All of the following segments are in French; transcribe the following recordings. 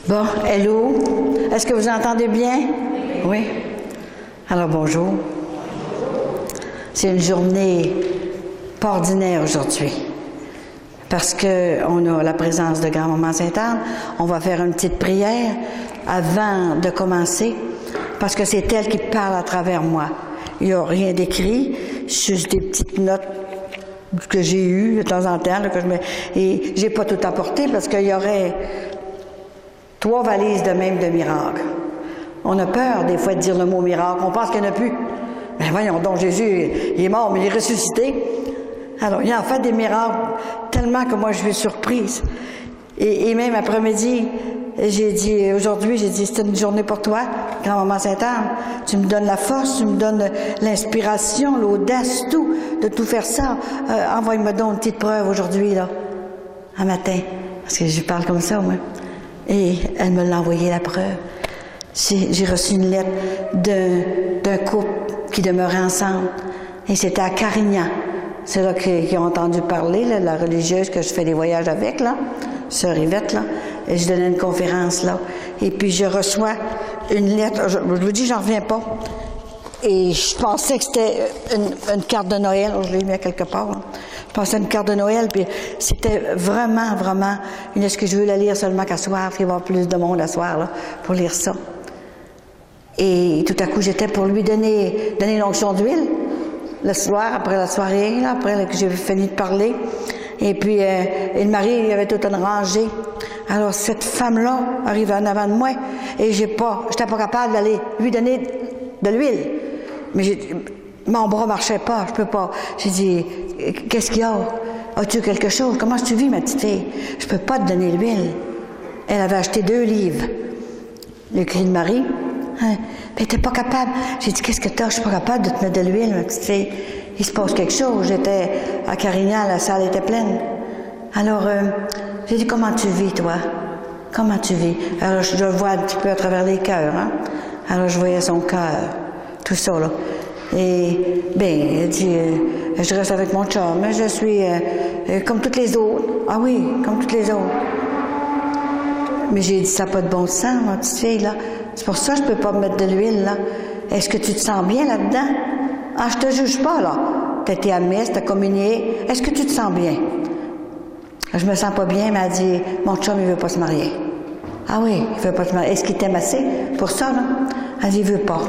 Bon, hello. Est-ce que vous entendez bien? Oui. Alors, bonjour. C'est une journée pas ordinaire aujourd'hui. Parce qu'on a la présence de Grand-Maman Sainte-Anne. On va faire une petite prière avant de commencer. Parce que c'est elle qui parle à travers moi. Il n'y a rien d'écrit, juste des petites notes que j'ai eues de temps en temps. Là, et j'ai pas tout apporté parce qu'il y aurait 3 valises de même de miracles. On a peur des fois de dire le mot miracle. On pense qu'il n'y en a plus. Mais voyons donc, Jésus, il est mort, mais il est ressuscité. Alors, il a en fait des miracles tellement que moi, je suis surprise. Et même après-midi, j'ai dit, aujourd'hui, c'est une journée pour toi, Grand-Maman Sainte-Anne. Tu me donnes la force, tu me donnes l'inspiration, l'audace, tout, de tout faire ça. Envoie-moi donc une petite preuve aujourd'hui, là, un matin. Parce que je parle comme ça, moi. Et elle me l'a envoyé, la preuve. J'ai reçu une lettre d'un couple qui demeurait ensemble. Et c'était à Carignan. C'est là qu'ils ont entendu parler, là, la religieuse que je fais des voyages avec, là, sœur Yvette, là. Et je donnais une conférence, là. Et puis je reçois une lettre. Je vous dis, j'en reviens pas. Et je pensais que c'était une carte de Noël. Je l'ai mis à quelque part, là. Je pensais à une carte de Noël, puis c'était vraiment, vraiment... Est-ce que je veux la lire seulement qu'à soir, parce qu'il va y avoir plus de monde à soir, là, pour lire ça. Et tout à coup, j'étais pour lui donner l'onction d'huile, le soir, après la soirée, là, après que j'ai fini de parler. Et puis, le mari, il avait toute une rangée. Alors, cette femme-là arrive en avant de moi, et j'étais pas capable d'aller lui donner de l'huile. Mais mon bras marchait pas, je peux pas. J'ai dit, qu'est-ce qu'il y a? As-tu quelque chose? Comment tu vis, ma petite fille? Je peux pas te donner l'huile. Elle avait acheté 2 livres. Le cri de Marie. Hein? Mais t'es pas capable. J'ai dit, qu'est-ce que t'as? Je suis pas capable de te mettre de l'huile, ma petite fille. Il se passe quelque chose. J'étais à Carignan, la salle était pleine. Alors, j'ai dit, comment tu vis, toi? Comment tu vis? Alors, je le vois un petit peu à travers les cœurs, hein? Alors, je voyais son cœur. Tout ça, là. Et, elle dit, je reste avec mon chum, je suis comme toutes les autres. Ah oui, comme toutes les autres. Mais j'ai dit, ça n'a pas de bon sens, ma petite fille, là. C'est pour ça que je peux pas me mettre de l'huile, là. Est-ce que tu te sens bien là-dedans? Ah, je te juge pas, là. T'as été à messe, t'as communié. Est-ce que tu te sens bien? Je me sens pas bien, mais elle dit, mon chum, il veut pas se marier. Ah oui, il veut pas se marier. Est-ce qu'il t'aime assez pour ça, là? Elle dit, il veut pas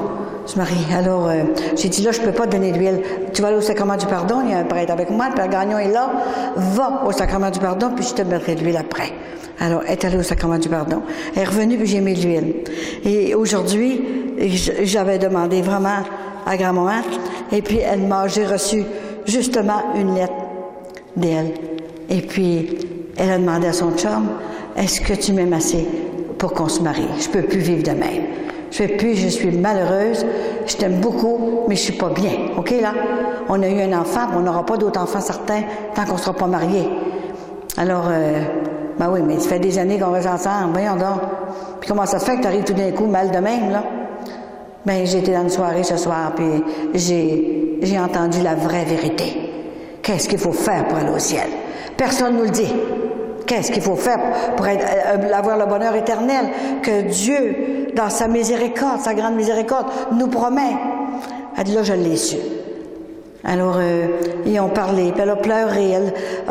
se marier. Alors, j'ai dit, là, je peux pas te donner d'huile. Tu vas aller au sacrement du pardon, il y a un prêtre avec moi, le Père Gagnon est là. Va au sacrement du pardon, puis je te mettrai de l'huile après. Alors, elle est allée au sacrement du pardon. Elle est revenue, puis j'ai mis de l'huile. Et aujourd'hui, j'avais demandé vraiment à grand-maman, et puis j'ai reçu justement une lettre d'elle. Et puis, elle a demandé à son chum, est-ce que tu m'aimes assez pour qu'on se marie? Je peux plus vivre de même. Je suis malheureuse, je t'aime beaucoup, mais je suis pas bien. OK, là? On a eu un enfant, mais on n'aura pas d'autres enfants certains tant qu'on ne sera pas mariés. Alors, oui, mais ça fait des années qu'on reste ensemble, voyons donc. Puis comment ça se fait que tu arrives tout d'un coup mal de même, là? J'ai été dans une soirée ce soir, puis j'ai entendu la vraie vérité. Qu'est-ce qu'il faut faire pour aller au ciel? Personne nous le dit. Qu'est-ce qu'il faut faire pour avoir le bonheur éternel que Dieu, dans sa miséricorde, sa grande miséricorde, nous promet? Elle dit, là, je l'ai su. Alors, ils ont parlé, puis elle a pleuré.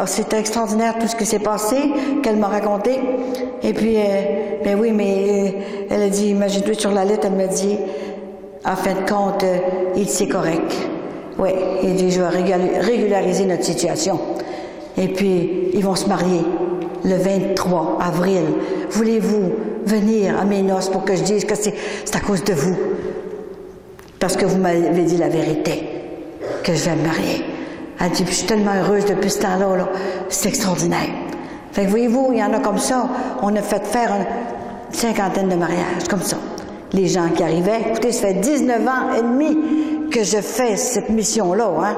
C'était extraordinaire tout ce qui s'est passé, qu'elle m'a raconté. Et puis, oui, mais elle a dit, imagine-toi sur la lettre, elle m'a dit, en fin de compte, c'est correct. Oui, il dit, je vais régulariser notre situation. Et puis, ils vont se marier le 23 avril. Voulez-vous venir à mes noces pour que je dise que c'est à cause de vous? Parce que vous m'avez dit la vérité, que je vais me marier. Elle dit, je suis tellement heureuse depuis ce temps-là, là. C'est extraordinaire. Fait que voyez-vous, il y en a comme ça. On a fait faire une 50aine de mariages, comme ça. Les gens qui arrivaient. Écoutez, ça fait 19 ans et demi que je fais cette mission-là, hein.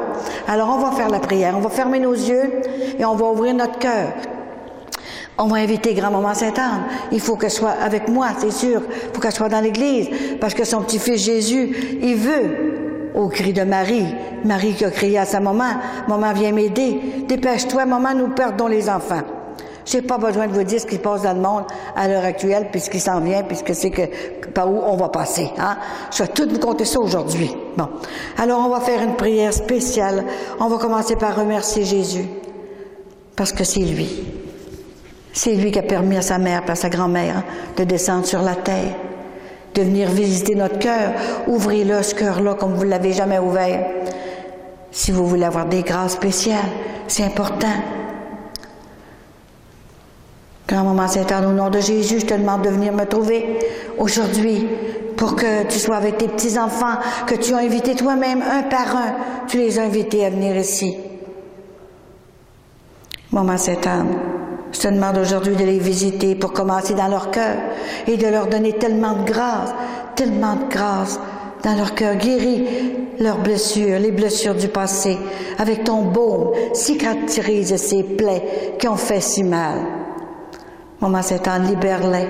Alors, on va faire la prière. On va fermer nos yeux et on va ouvrir notre cœur. On va inviter Grand-Maman Sainte-Anne. Il faut qu'elle soit avec moi, c'est sûr. Il faut qu'elle soit dans l'église. Parce que son petit-fils Jésus, il veut, au cri de Marie, qui a crié à sa maman, « Maman, viens m'aider. Dépêche-toi, maman, nous perdons les enfants. » J'ai pas besoin de vous dire ce qui se passe dans le monde à l'heure actuelle, puis ce qui s'en vient, puis ce que c'est que, par où on va passer, hein. Je vais tout vous conter ça aujourd'hui. Bon. Alors, on va faire une prière spéciale. On va commencer par remercier Jésus. Parce que c'est lui. C'est lui qui a permis à sa mère, à sa grand-mère, de descendre sur la terre, de venir visiter notre cœur. Ouvrez-le, ce cœur-là, comme vous ne l'avez jamais ouvert. Si vous voulez avoir des grâces spéciales, c'est important. Grand Maman Sainte-Anne, au nom de Jésus, je te demande de venir me trouver aujourd'hui pour que tu sois avec tes petits-enfants que tu as invités toi-même, un par un. Tu les as invités à venir ici. Maman Sainte-Anne, je te demande aujourd'hui de les visiter pour commencer dans leur cœur et de leur donner tellement de grâce dans leur cœur. Guéris leurs blessures, les blessures du passé. Avec ton baume, cicatrise ces plaies qui ont fait si mal. Maman Sainte-Anne, libère-les.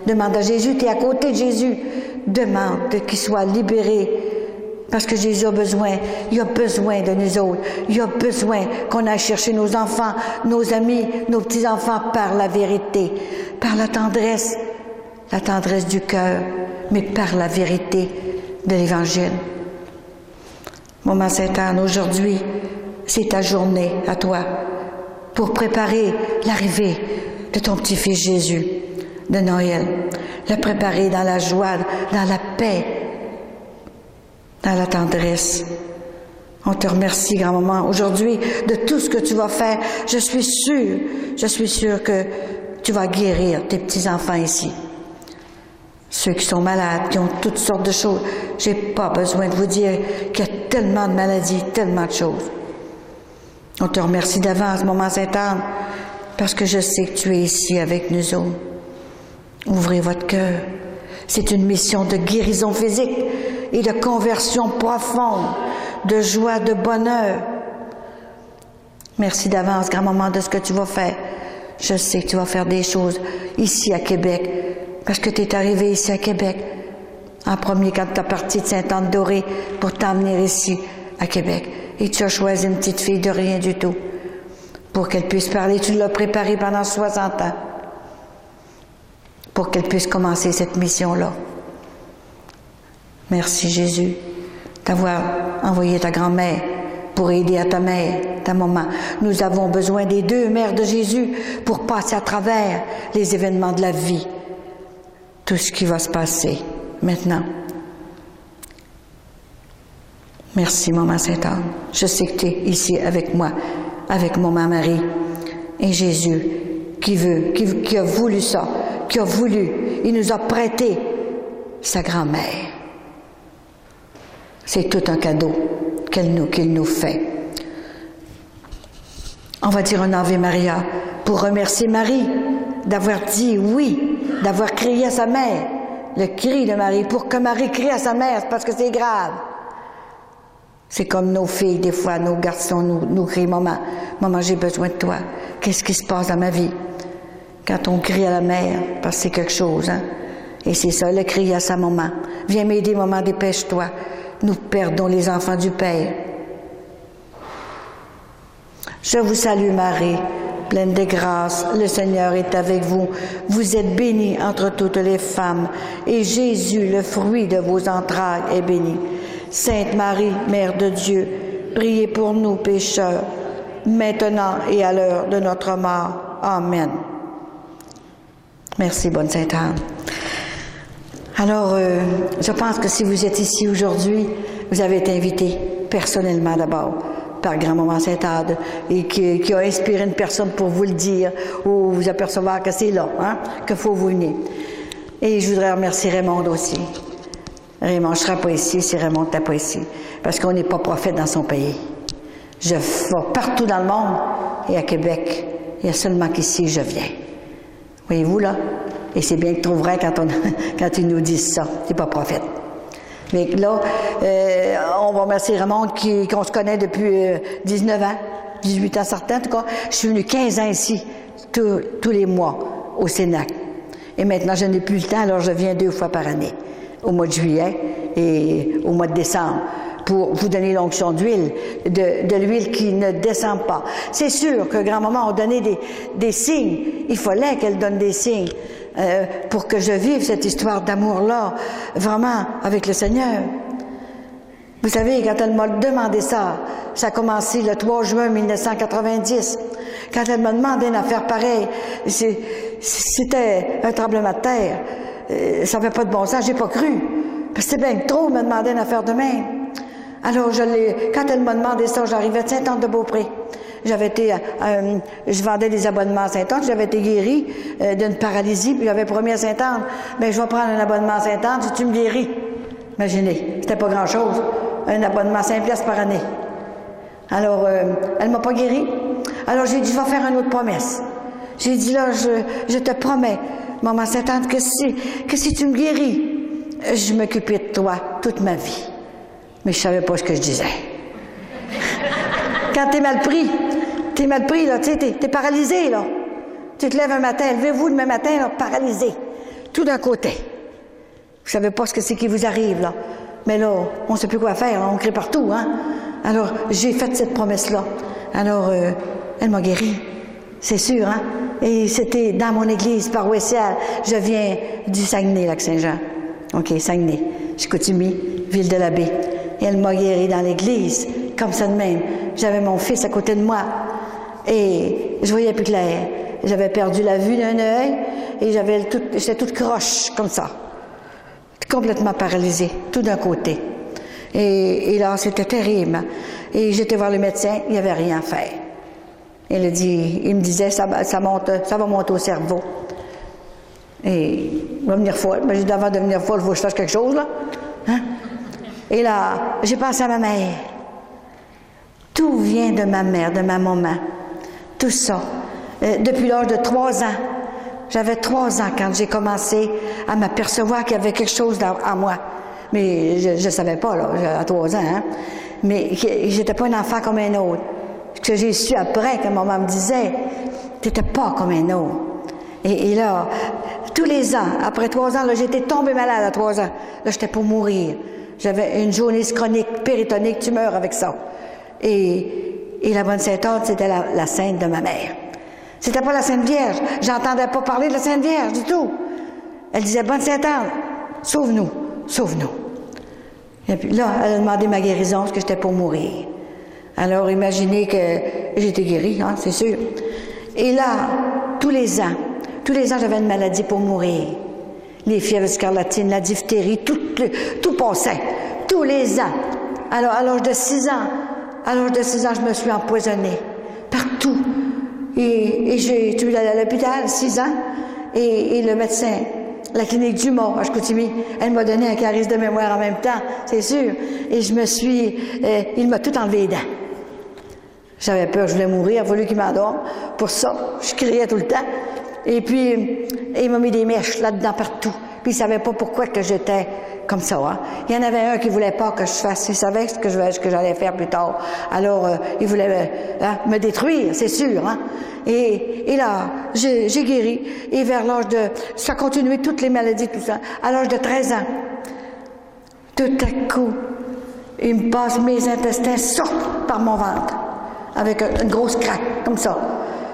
Demande à Jésus, tu es à côté de Jésus. Demande qu'il soit libéré. Parce que Jésus a besoin, il a besoin de nous autres. Il a besoin qu'on aille chercher nos enfants, nos amis, nos petits-enfants par la vérité, par la tendresse du cœur, mais par la vérité de l'Évangile. Maman Sainte-Anne, aujourd'hui, c'est ta journée à toi pour préparer l'arrivée de ton petit-fils Jésus de Noël. Le préparer dans la joie, dans la paix, dans la tendresse. On te remercie, grand-maman, aujourd'hui, de tout ce que tu vas faire. Je suis sûre que tu vas guérir tes petits-enfants ici. Ceux qui sont malades, qui ont toutes sortes de choses. J'ai pas besoin de vous dire qu'il y a tellement de maladies, tellement de choses. On te remercie d'avance, Maman Sainte-Anne, parce que je sais que tu es ici avec nous autres. Ouvrez votre cœur. C'est une mission de guérison physique et de conversion profonde, de joie, de bonheur. Merci d'avance, grand-maman, de ce que tu vas faire. Je sais que tu vas faire des choses ici à Québec, parce que tu es arrivé ici à Québec, en premier quand tu es parti de Sainte-Anne-d'Orée pour t'emmener ici à Québec. Et tu as choisi une petite fille de rien du tout pour qu'elle puisse parler. Tu l'as préparée pendant 60 ans pour qu'elle puisse commencer cette mission-là. Merci Jésus d'avoir envoyé ta grand-mère pour aider à ta mère, ta maman. Nous avons besoin des deux mères de Jésus pour passer à travers les événements de la vie. Tout ce qui va se passer maintenant. Merci Maman Sainte-Anne. Je sais que tu es ici avec moi, avec Maman Marie et Jésus qui a voulu ça, qui a voulu. Il nous a prêté sa grand-mère. C'est tout un cadeau qu'il nous fait. On va dire un Ave Maria pour remercier Marie d'avoir dit oui, d'avoir crié à sa mère, le cri de Marie, pour que Marie crie à sa mère, parce que c'est grave. C'est comme nos filles, des fois, nos garçons nous crient « Maman, maman, j'ai besoin de toi. Qu'est-ce qui se passe dans ma vie? » Quand on crie à la mère, parce que c'est quelque chose, hein? Et c'est ça, le cri à sa maman. « Viens m'aider, maman, dépêche-toi. » Nous perdons les enfants du Père. Je vous salue Marie, pleine de grâce, le Seigneur est avec vous. Vous êtes bénie entre toutes les femmes, et Jésus, le fruit de vos entrailles, est béni. Sainte Marie, Mère de Dieu, priez pour nous pécheurs, maintenant et à l'heure de notre mort. Amen. Merci, bonne Sainte Anne. Alors, je pense que si vous êtes ici aujourd'hui, vous avez été invité personnellement d'abord par Grand-Maman Sainte-Anne et qui a inspiré une personne pour vous le dire ou vous apercevoir que c'est là, hein, qu'il faut vous venir. Et je voudrais remercier Raymond aussi. Raymond ne sera pas ici si Raymond n'était pas ici, parce qu'on n'est pas prophète dans son pays. Je vais partout dans le monde et à Québec, il y a seulement qu'ici je viens. Voyez-vous là? Et c'est bien que trouverait quand ils nous disent ça. C'est pas prophète. Mais là, on va remercier Raymond qu'on se connaît depuis 19 ans, 18 ans certains. En tout cas, je suis venue 15 ans ici, tous les mois, au Sénat. Et maintenant, je n'ai plus le temps, alors je viens 2 fois par année, au mois de juillet et au mois de décembre, pour vous donner l'onction d'huile, de l'huile qui ne descend pas. C'est sûr que grand-maman a donné des signes. Il fallait qu'elle donne des signes pour que je vive cette histoire d'amour-là, vraiment, avec le Seigneur. Vous savez, quand elle m'a demandé ça a commencé le 3 juin 1990. Quand elle m'a demandé une affaire pareille, c'était un tremblement de terre. Ça n'avait pas de bon sens, j'ai pas cru. Parce que c'était bien trop me demander une affaire de même. Alors, quand elle m'a demandé ça, j'arrivais de Sainte-Anne-de-Beaupré. Je vendais des abonnements à Sainte-Anne, j'avais été guérie d'une paralysie, puis j'avais promis à Sainte-Anne, ben je vais prendre un abonnement à Sainte-Anne si tu me guéris. Imaginez, c'était pas grand-chose, un abonnement 5 piastres par année. Alors, elle m'a pas guérie. Alors, j'ai dit, je vais faire une autre promesse. J'ai dit, là, je te promets, maman Sainte-Anne, que si tu me guéris, je m'occuperai de toi toute ma vie. Mais je savais pas ce que je disais. Quand t'es mal pris, là, tu sais, t'es paralysé, là. Tu te lèves un matin, levez-vous demain matin, là, paralysé. Tout d'un côté. Vous savez pas ce que c'est qui vous arrive, là. Mais là, on sait plus quoi faire, là, on crie partout, hein. Alors, j'ai fait cette promesse-là. Alors, elle m'a guéri. C'est sûr, hein. Et c'était dans mon église paroissiale. Je viens du Saguenay, Lac-Saint-Jean. OK, Saguenay. Chicoutimi, ville de la Baie. Et elle m'a guéri dans l'église, comme ça de même. J'avais mon fils à côté de moi. Et je voyais plus clair. J'avais perdu la vue d'un œil et j'étais toute croche, comme ça. Complètement paralysée, tout d'un côté. Et là, c'était terrible. Et j'étais voir le médecin, il n'y avait rien à faire. Il me disait, ça va monter au cerveau. Et il va venir folle. Mais j'ai dit, avant de venir folle, il faut que je fasse quelque chose, là. Hein? Et là, j'ai pensé à ma mère. Tout vient de ma mère, de ma maman. Tout ça. Depuis l'âge de 3 ans. J'avais 3 ans quand j'ai commencé à m'apercevoir qu'il y avait quelque chose en moi. Mais je ne savais pas, là, à 3 ans, hein. Mais j'étais pas un enfant comme un autre. Ce que j'ai su après, que maman me disait, t'étais pas comme un autre. Et là, tous les ans, après 3 ans, là, j'étais tombée malade à 3 ans. Là, j'étais pour mourir. J'avais une jaunisse chronique, péritonique, tu meurs avec ça. Et la bonne Sainte-Anne, c'était la sainte de ma mère. C'était pas la Sainte Vierge. J'entendais pas parler de la Sainte Vierge du tout. Elle disait, bonne Sainte-Anne, sauve-nous, sauve-nous. Et puis là, elle a demandé ma guérison parce que j'étais pour mourir. Alors, imaginez que j'étais guérie, hein, c'est sûr. Et là, tous les ans, j'avais une maladie pour mourir. Les fièvres scarlatines, la diphtérie, tout passait. Tous les ans. Alors, à l'âge de 6 ans, je me suis empoisonnée. Partout. Et j'ai été à l'hôpital 6 ans. Et le médecin, la clinique Dumas, à Chicoutimi, elle m'a donné un charisme de mémoire en même temps, c'est sûr. Et il m'a tout enlevé les dents. J'avais peur, je voulais mourir, il a fallu qu'il m'endorme. Pour ça, je criais tout le temps. Et puis, il m'a mis des mèches là-dedans partout. Puis, il savait pas pourquoi que j'étais comme ça, hein. Il y en avait un qui voulait pas que je fasse, il savait ce que j'allais faire plus tard. Alors, il voulait me détruire, c'est sûr, hein. Et là, j'ai guéri. Et vers l'âge ça a continué toutes les maladies, tout ça. À l'âge de 13 ans, tout à coup, il me passe, mes intestins sortent par mon ventre. Avec une grosse craque, comme ça.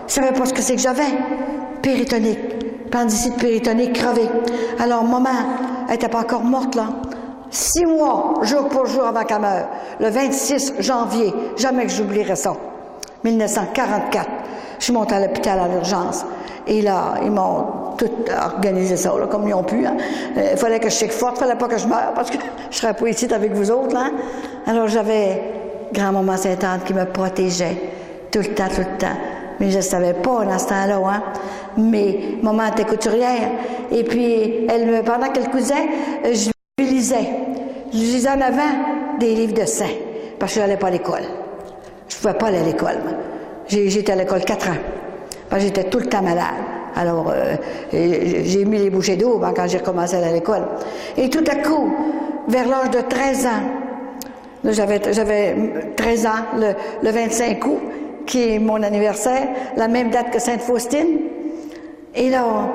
Je savais pas ce que c'est que j'avais. Péritonique. Appendicite péritonique crevée. Alors, maman, elle était pas encore morte, là. 6 mois, jour pour jour avant qu'elle meure. Le 26 janvier, jamais que j'oublierai ça. 1944. Je suis montée à l'hôpital à l'urgence. Et là, ils m'ont tout organisé ça, là, comme ils ont pu. Hein. Il fallait que je sois forte, il fallait pas que je meure, parce que je serais pas ici avec vous autres, là. Alors, j'avais grand-maman Sainte-Anne qui me protégeait tout le temps. Mais je ne savais pas dans ce temps-là, hein. Mais maman était couturière. Et puis, pendant qu'elle cousait, je lui lisais. Je lisais en avant des livres de saints. Parce que je n'allais pas à l'école. Je ne pouvais pas aller à l'école, moi. J'étais à l'école 4 ans. Parce que j'étais tout le temps malade. Alors, j'ai mis les bouchées d'eau quand j'ai recommencé à aller à l'école. Et tout à coup, vers l'âge de 13 ans, j'avais 13 ans, le 25 août, qui est mon anniversaire, la même date que Sainte-Faustine. Et là,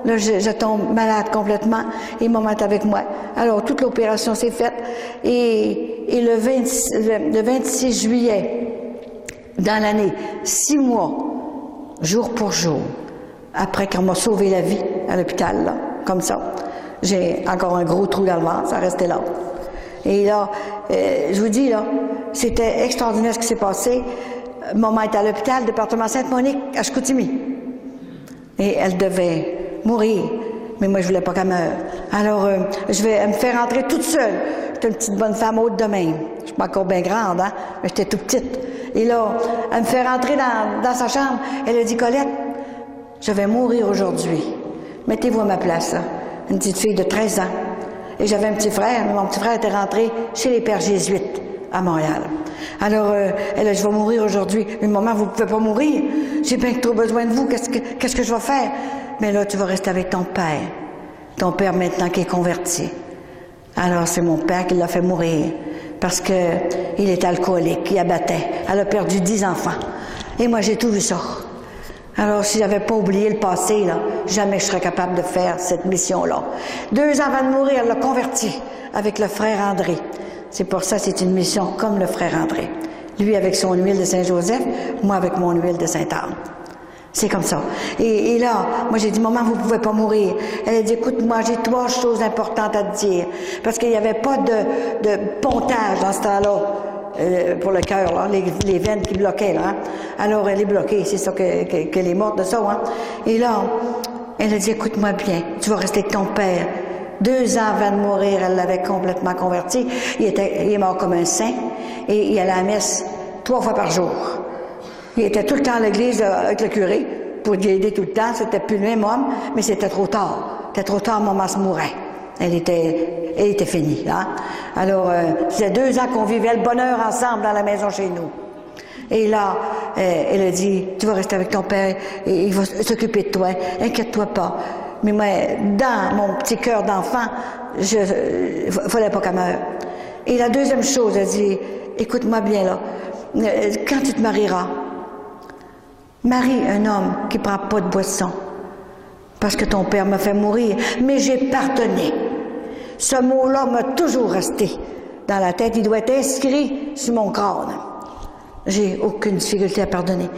je tombe malade complètement, et maman est avec moi. Alors, toute l'opération s'est faite, et Et le 26 juillet, dans l'année, 6 mois, jour pour jour, après qu'on m'a sauvé la vie à l'hôpital, là, comme ça, j'ai encore un gros trou dans le ventre, ça restait là. Et là, je vous dis, là, c'était extraordinaire ce qui s'est passé. Maman était à l'hôpital, département Sainte-Monique, à Chicoutimi. Et elle devait mourir. Mais moi, je voulais pas qu'elle meure. Alors, je vais me faire rentrer toute seule. J'étais une petite bonne femme haute de même. Je suis pas encore bien grande, hein, mais j'étais toute petite. Et là, elle me fait rentrer dans sa chambre. Elle a dit, Colette, je vais mourir aujourd'hui. Mettez-vous à ma place, hein. Une petite fille de 13 ans. Et j'avais un petit frère. Mon petit frère était rentré chez les pères jésuites à Montréal. Alors, elle a dit, je vais mourir aujourd'hui. Mais maman, vous ne pouvez pas mourir. J'ai bien trop besoin de vous. Qu'est-ce que je vais faire? Mais là, tu vas rester avec ton père. Ton père, maintenant, qui est converti. Alors, c'est mon père qui l'a fait mourir. Parce que il est alcoolique, il abattait. Elle a perdu 10 enfants. Et moi, j'ai tout vu ça. Alors, si j'avais pas oublié le passé, là, jamais je serais capable de faire cette mission-là. 2 ans avant de mourir, elle l'a converti avec le frère André. C'est pour ça, c'est une mission comme le frère André. Lui avec son huile de Saint-Joseph, moi avec mon huile de Sainte-Anne. C'est comme ça. Et là, moi j'ai dit, maman, vous pouvez pas mourir. Elle a dit, écoute, moi j'ai 3 choses importantes à te dire. Parce qu'il n'y avait pas de pontage dans ce temps-là. Pour le cœur, là, les veines qui bloquaient, là. Hein. Alors, elle est bloquée, c'est ça qu'elle est morte de ça, hein. Et là, elle a dit, écoute-moi bien, tu vas rester avec ton père. 2 ans avant de mourir, elle l'avait complètement converti. Il est mort comme un saint, et il allait à la messe 3 fois par jour. Il était tout le temps à l'église avec le curé, pour l'aider tout le temps, c'était plus le même homme, mais c'était trop tard. C'était trop tard, maman se mourait. Elle était finie, hein. Alors, c'était 2 ans qu'on vivait le bonheur ensemble dans la maison chez nous. Et là, elle a dit, tu vas rester avec ton père, et il va s'occuper de toi, inquiète-toi pas. Mais moi, dans mon petit cœur d'enfant, fallait pas qu'elle meure. Et la deuxième chose, elle dit, écoute-moi bien là, quand tu te marieras, marie un homme qui prend pas de boisson, parce que ton père m'a fait mourir, mais j'ai pardonné. Ce mot-là m'a toujours resté dans la tête. Il doit être inscrit sur mon crâne. J'ai aucune difficulté à pardonner.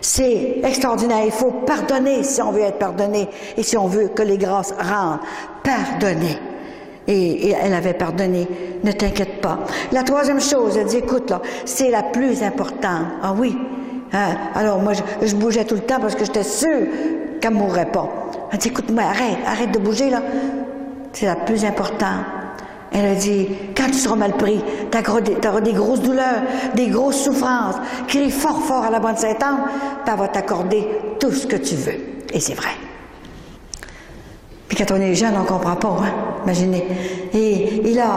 C'est extraordinaire. Il faut pardonner si on veut être pardonné et si on veut que les grâces rendent. Pardonner. Et elle avait pardonné. Ne t'inquiète pas. La troisième chose, elle dit, écoute, là, c'est la plus importante. Ah oui? Alors moi, je bougeais tout le temps parce que j'étais sûre qu'elle ne mourrait pas. Elle dit, écoute-moi, arrête de bouger, là. C'est la plus importante. Elle a dit, quand tu seras mal pris, tu auras des grosses douleurs, des grosses souffrances, crie fort, fort à la bonne Sainte-Anne, puis elle va t'accorder tout ce que tu veux. Et c'est vrai. Puis quand on est jeune, on ne comprend pas, hein? Imaginez. Et là,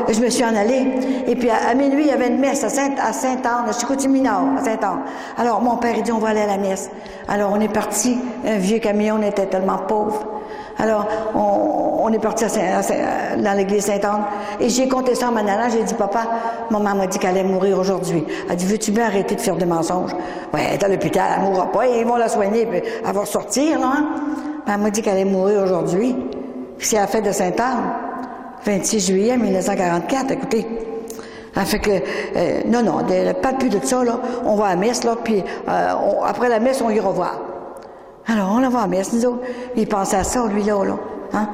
je me suis en allée, et puis à minuit, il y avait une messe à Sainte-Anne, à Chicoutimi-Nord, à Sainte-Anne. Alors, mon père, il dit, on va aller à la messe. Alors, on est parti, un vieux camion, on était tellement pauvres. Alors, on est parti dans l'église Sainte-Anne, et j'ai compté ça en m'en allant, j'ai dit, papa, maman m'a dit qu'elle allait mourir aujourd'hui. Elle dit, veux-tu bien arrêter de faire des mensonges? Ouais, elle est à l'hôpital, elle ne mourra pas, et ils vont la soigner, puis elle va ressortir, là, hein? Elle m'a dit qu'elle allait mourir aujourd'hui. Puis c'est la fête de Sainte-Anne, 26 juillet 1944, écoutez. Elle fait que, non, pas plus de ça, là. On va à la messe, là, puis après la messe, on ira voir. Alors, on la va à la messe, nous autres. Il pensait à ça, lui, là. Hein?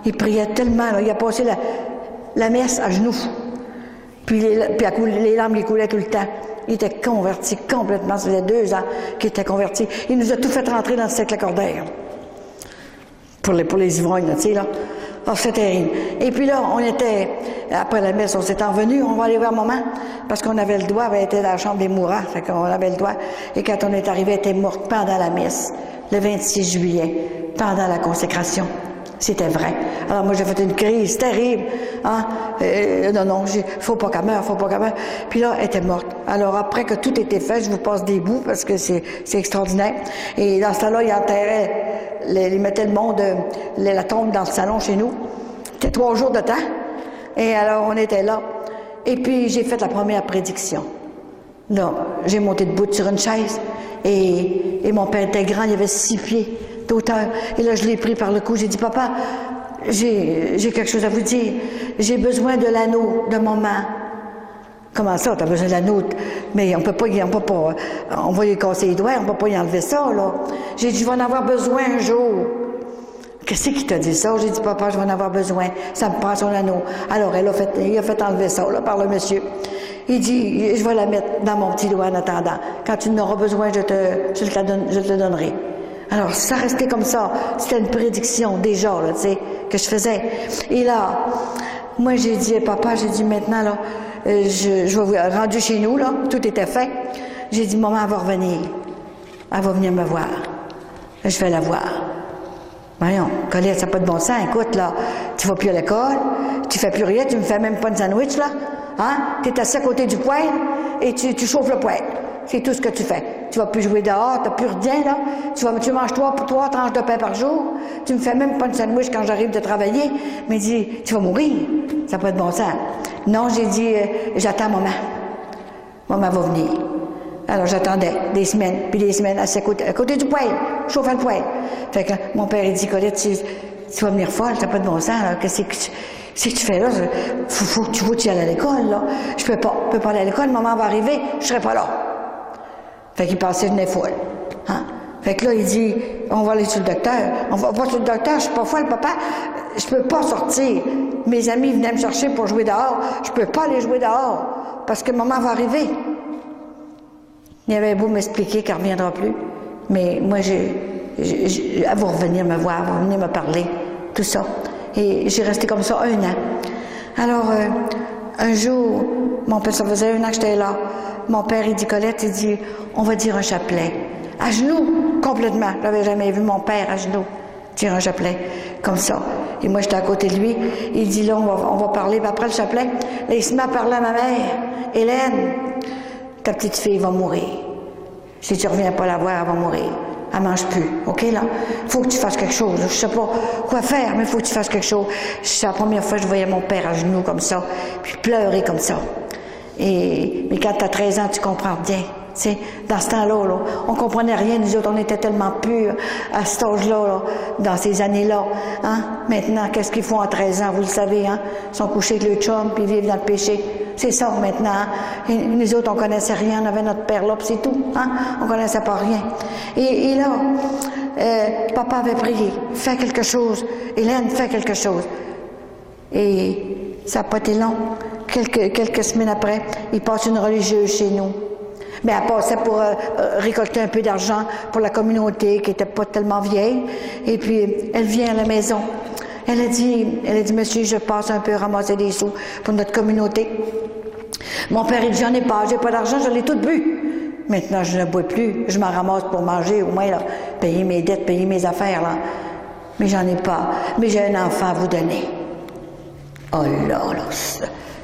Il priait tellement, là. Il a passé la messe à genoux. Puis les larmes lui coulaient tout le temps. Il était converti complètement. Ça faisait 2 ans qu'il était converti. Il nous a tout fait rentrer dans le cercle accordaire. Pour les ivrognes, tu sais, là. Oh, c'est terrible. Et puis là, après la messe, on s'est envenu, on va aller voir maman, parce qu'on avait le doigt, elle était dans la chambre des mourants, fait qu'on avait le doigt. Et quand on est arrivé, elle était morte pendant la messe, le 26 juillet, pendant la consécration. C'était vrai. Alors moi, j'ai fait une crise terrible. Hein? Non, faut pas qu'elle meure, faut pas qu'elle meure. Puis là, elle était morte. Alors après que tout était fait, je vous passe des bouts parce que c'est extraordinaire. Et dans ce temps-là, ils enterraient, ils mettaient le monde, la tombe dans le salon chez nous. C'était 3 jours de temps. Et alors, on était là. Et puis, j'ai fait la première prédiction. Là, j'ai monté debout sur une chaise. Et mon père était grand, il avait 6 pieds d'auteur. Et là, je l'ai pris par le cou. J'ai dit, papa, j'ai quelque chose à vous dire. J'ai besoin de l'anneau de maman. Comment ça, t'as besoin de l'anneau? Mais on peut pas, on va lui casser les doigts, on peut pas y enlever ça, là. J'ai dit, je vais en avoir besoin un jour. Qu'est-ce qui t'a dit ça? J'ai dit, papa, je vais en avoir besoin. Ça me prend son anneau. Alors, il a fait enlever ça, là, par le monsieur. Il dit, je vais la mettre dans mon petit doigt en attendant. Quand tu en auras besoin, je te le donnerai. Alors, ça restait comme ça. C'était une prédiction, déjà, là, tu sais, que je faisais. Et là, moi, j'ai dit, papa, j'ai dit, maintenant, là, je vais rendu chez nous, là, tout était fait. J'ai dit, maman, elle va revenir. Elle va venir me voir. Je vais la voir. Voyons, Colette, ça n'a pas de bon sens. Écoute, là, tu vas plus à l'école, tu fais plus rien, tu me fais même pas de sandwich, là. Hein? Tu es assis à côté du poêle et tu chauffes le poêle. C'est tout ce que tu fais. Tu vas plus jouer dehors, tu n'as plus rien, là. Tu manges trois tranches de pain par jour. Tu me fais même pas de sandwich quand j'arrive de travailler. Mais dis, tu vas mourir. Ça n'a pas de bon sens. Non, j'ai dit, j'attends maman. Maman va venir. Alors, j'attendais des semaines, puis des semaines, assis à côté du poêle, chauffant le poêle. Fait que mon père, il dit, Colette, tu vas venir folle, t'as pas de bon sens, là. Qu'est-ce que tu fais là? Faut que tu ailles à l'école, là. Je peux pas aller à l'école, maman va arriver, je serai pas là. Fait qu'il pensait que je venais folle. Hein? Fait que là, il dit, on va aller sur le docteur. On va pas sur le docteur, je suis pas folle, papa. Je peux pas sortir. Mes amis venaient me chercher pour jouer dehors. Je peux pas aller jouer dehors, parce que maman va arriver. Il avait beau m'expliquer qu'elle ne reviendra plus. Mais moi, elle va revenir me voir, elle va venir me parler, tout ça. Et j'ai resté comme ça 1 an. Alors, un jour, mon père, ça faisait 1 an que j'étais là. Mon père, il dit, Colette, il dit, on va dire un chapelet. À genoux, complètement. Je n'avais jamais vu mon père à genoux dire un chapelet, comme ça. Et moi, j'étais à côté de lui. Il dit, là, on va parler. Puis après le chapelet, là, il se met à parler à ma mère. Hélène, ta petite fille va mourir. Si tu reviens pas la voir, elle va mourir. Elle mange plus. OK, là? Faut que tu fasses quelque chose. Je sais pas quoi faire, mais faut que tu fasses quelque chose. C'est la première fois que je voyais mon père à genoux comme ça, puis pleurer comme ça. Mais quand tu as 13 ans, tu comprends bien. Tu sais, dans ce temps-là, là, on comprenait rien. Nous autres, on était tellement purs à cet âge-là, là, dans ces années-là. Hein? Maintenant, qu'est-ce qu'ils font à 13 ans? Vous le savez, hein? Ils sont couchés avec le chum, puis ils vivent dans le péché. C'est ça, maintenant. Hein? Et nous autres, on connaissait rien. On avait notre père là, puis c'est tout. Hein? On connaissait pas rien. Et là, papa avait prié. Fais quelque chose. Hélène, fais quelque chose. Et ça n'a pas été long. Quelques semaines après, il passe une religieuse chez nous. Mais elle passait pour récolter un peu d'argent pour la communauté qui n'était pas tellement vieille. Et puis, elle vient à la maison. Elle a dit, monsieur, je passe un peu ramasser des sous pour notre communauté. Mon père, il dit, j'en ai pas, j'ai pas d'argent, je l'ai tout bu. Maintenant, je ne bois plus. Je m'en ramasse pour manger, au moins, là, payer mes dettes, payer mes affaires, là. Mais j'en ai pas. Mais j'ai un enfant à vous donner. Oh là,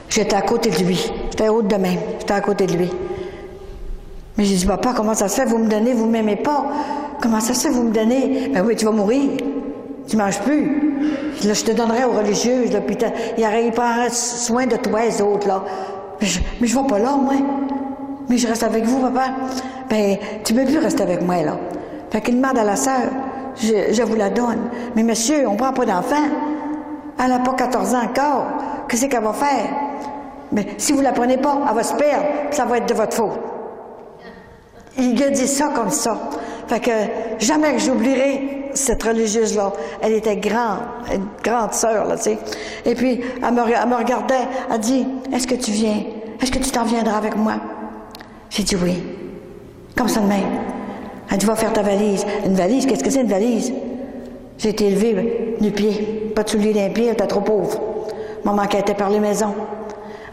j'étais à côté de lui. J'étais haute de même. J'étais à côté de lui. Mais j'ai dit, papa, comment ça se fait? Vous me donnez, vous m'aimez pas. Comment ça se fait, vous me donnez? Ben oui, tu vas mourir. Tu manges plus. Là, je te donnerai aux religieuses, là, puis ils prendront soin de toi, les autres, là. Mais je vais pas là, moi. Mais je reste avec vous, papa. Ben, tu peux plus rester avec moi, là. Fait qu'il demande à la sœur, je vous la donne. Mais monsieur, on prend pas d'enfant. Elle n'a pas 14 ans encore. Qu'est-ce qu'elle va faire? Mais si vous la prenez pas, elle va se perdre, puis ça va être de votre faute. Il a dit ça comme ça. Fait que jamais que j'oublierai cette religieuse-là. Elle était une grande sœur, là, tu sais. Et puis, elle me regardait, elle dit, est-ce que tu viens? Est-ce que tu t'en viendras avec moi? J'ai dit oui. Comme ça de même. Elle dit, va faire ta valise. Une valise? Qu'est-ce que c'est une valise? J'ai été élevée du pied. Pas de souliers d'un pied, elle était trop pauvre. Maman qui a été par les maisons.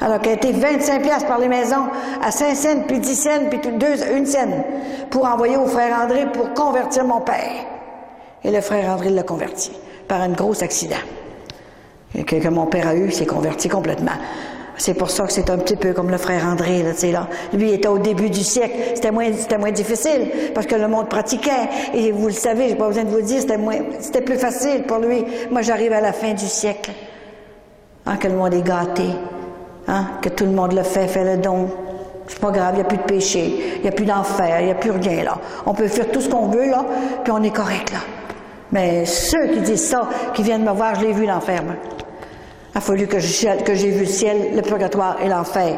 Alors qu'elle a été 25 piastres par les maisons, à 5 cents, puis 10 cents, puis 1 cent, pour envoyer au frère André pour convertir mon père. Et le frère André l'a converti par un gros accident. Et que mon père a eu, s'est converti complètement. C'est pour ça que c'est un petit peu comme le frère André, là, tu sais, là. Lui, il était au début du siècle. C'était moins difficile, parce que le monde pratiquait. Et vous le savez, j'ai pas besoin de vous le dire, c'était plus facile pour lui. Moi, j'arrive à la fin du siècle. Hein, que le monde est gâté. Hein, que tout le monde le fait le don. C'est pas grave, il n'y a plus de péché, il n'y a plus d'enfer, il n'y a plus rien, là. On peut faire tout ce qu'on veut, là, puis on est correct, là. Mais ceux qui disent ça, qui viennent me voir, je l'ai vu, l'enfer, moi. Il a fallu que j'ai vu le ciel, le purgatoire et l'enfer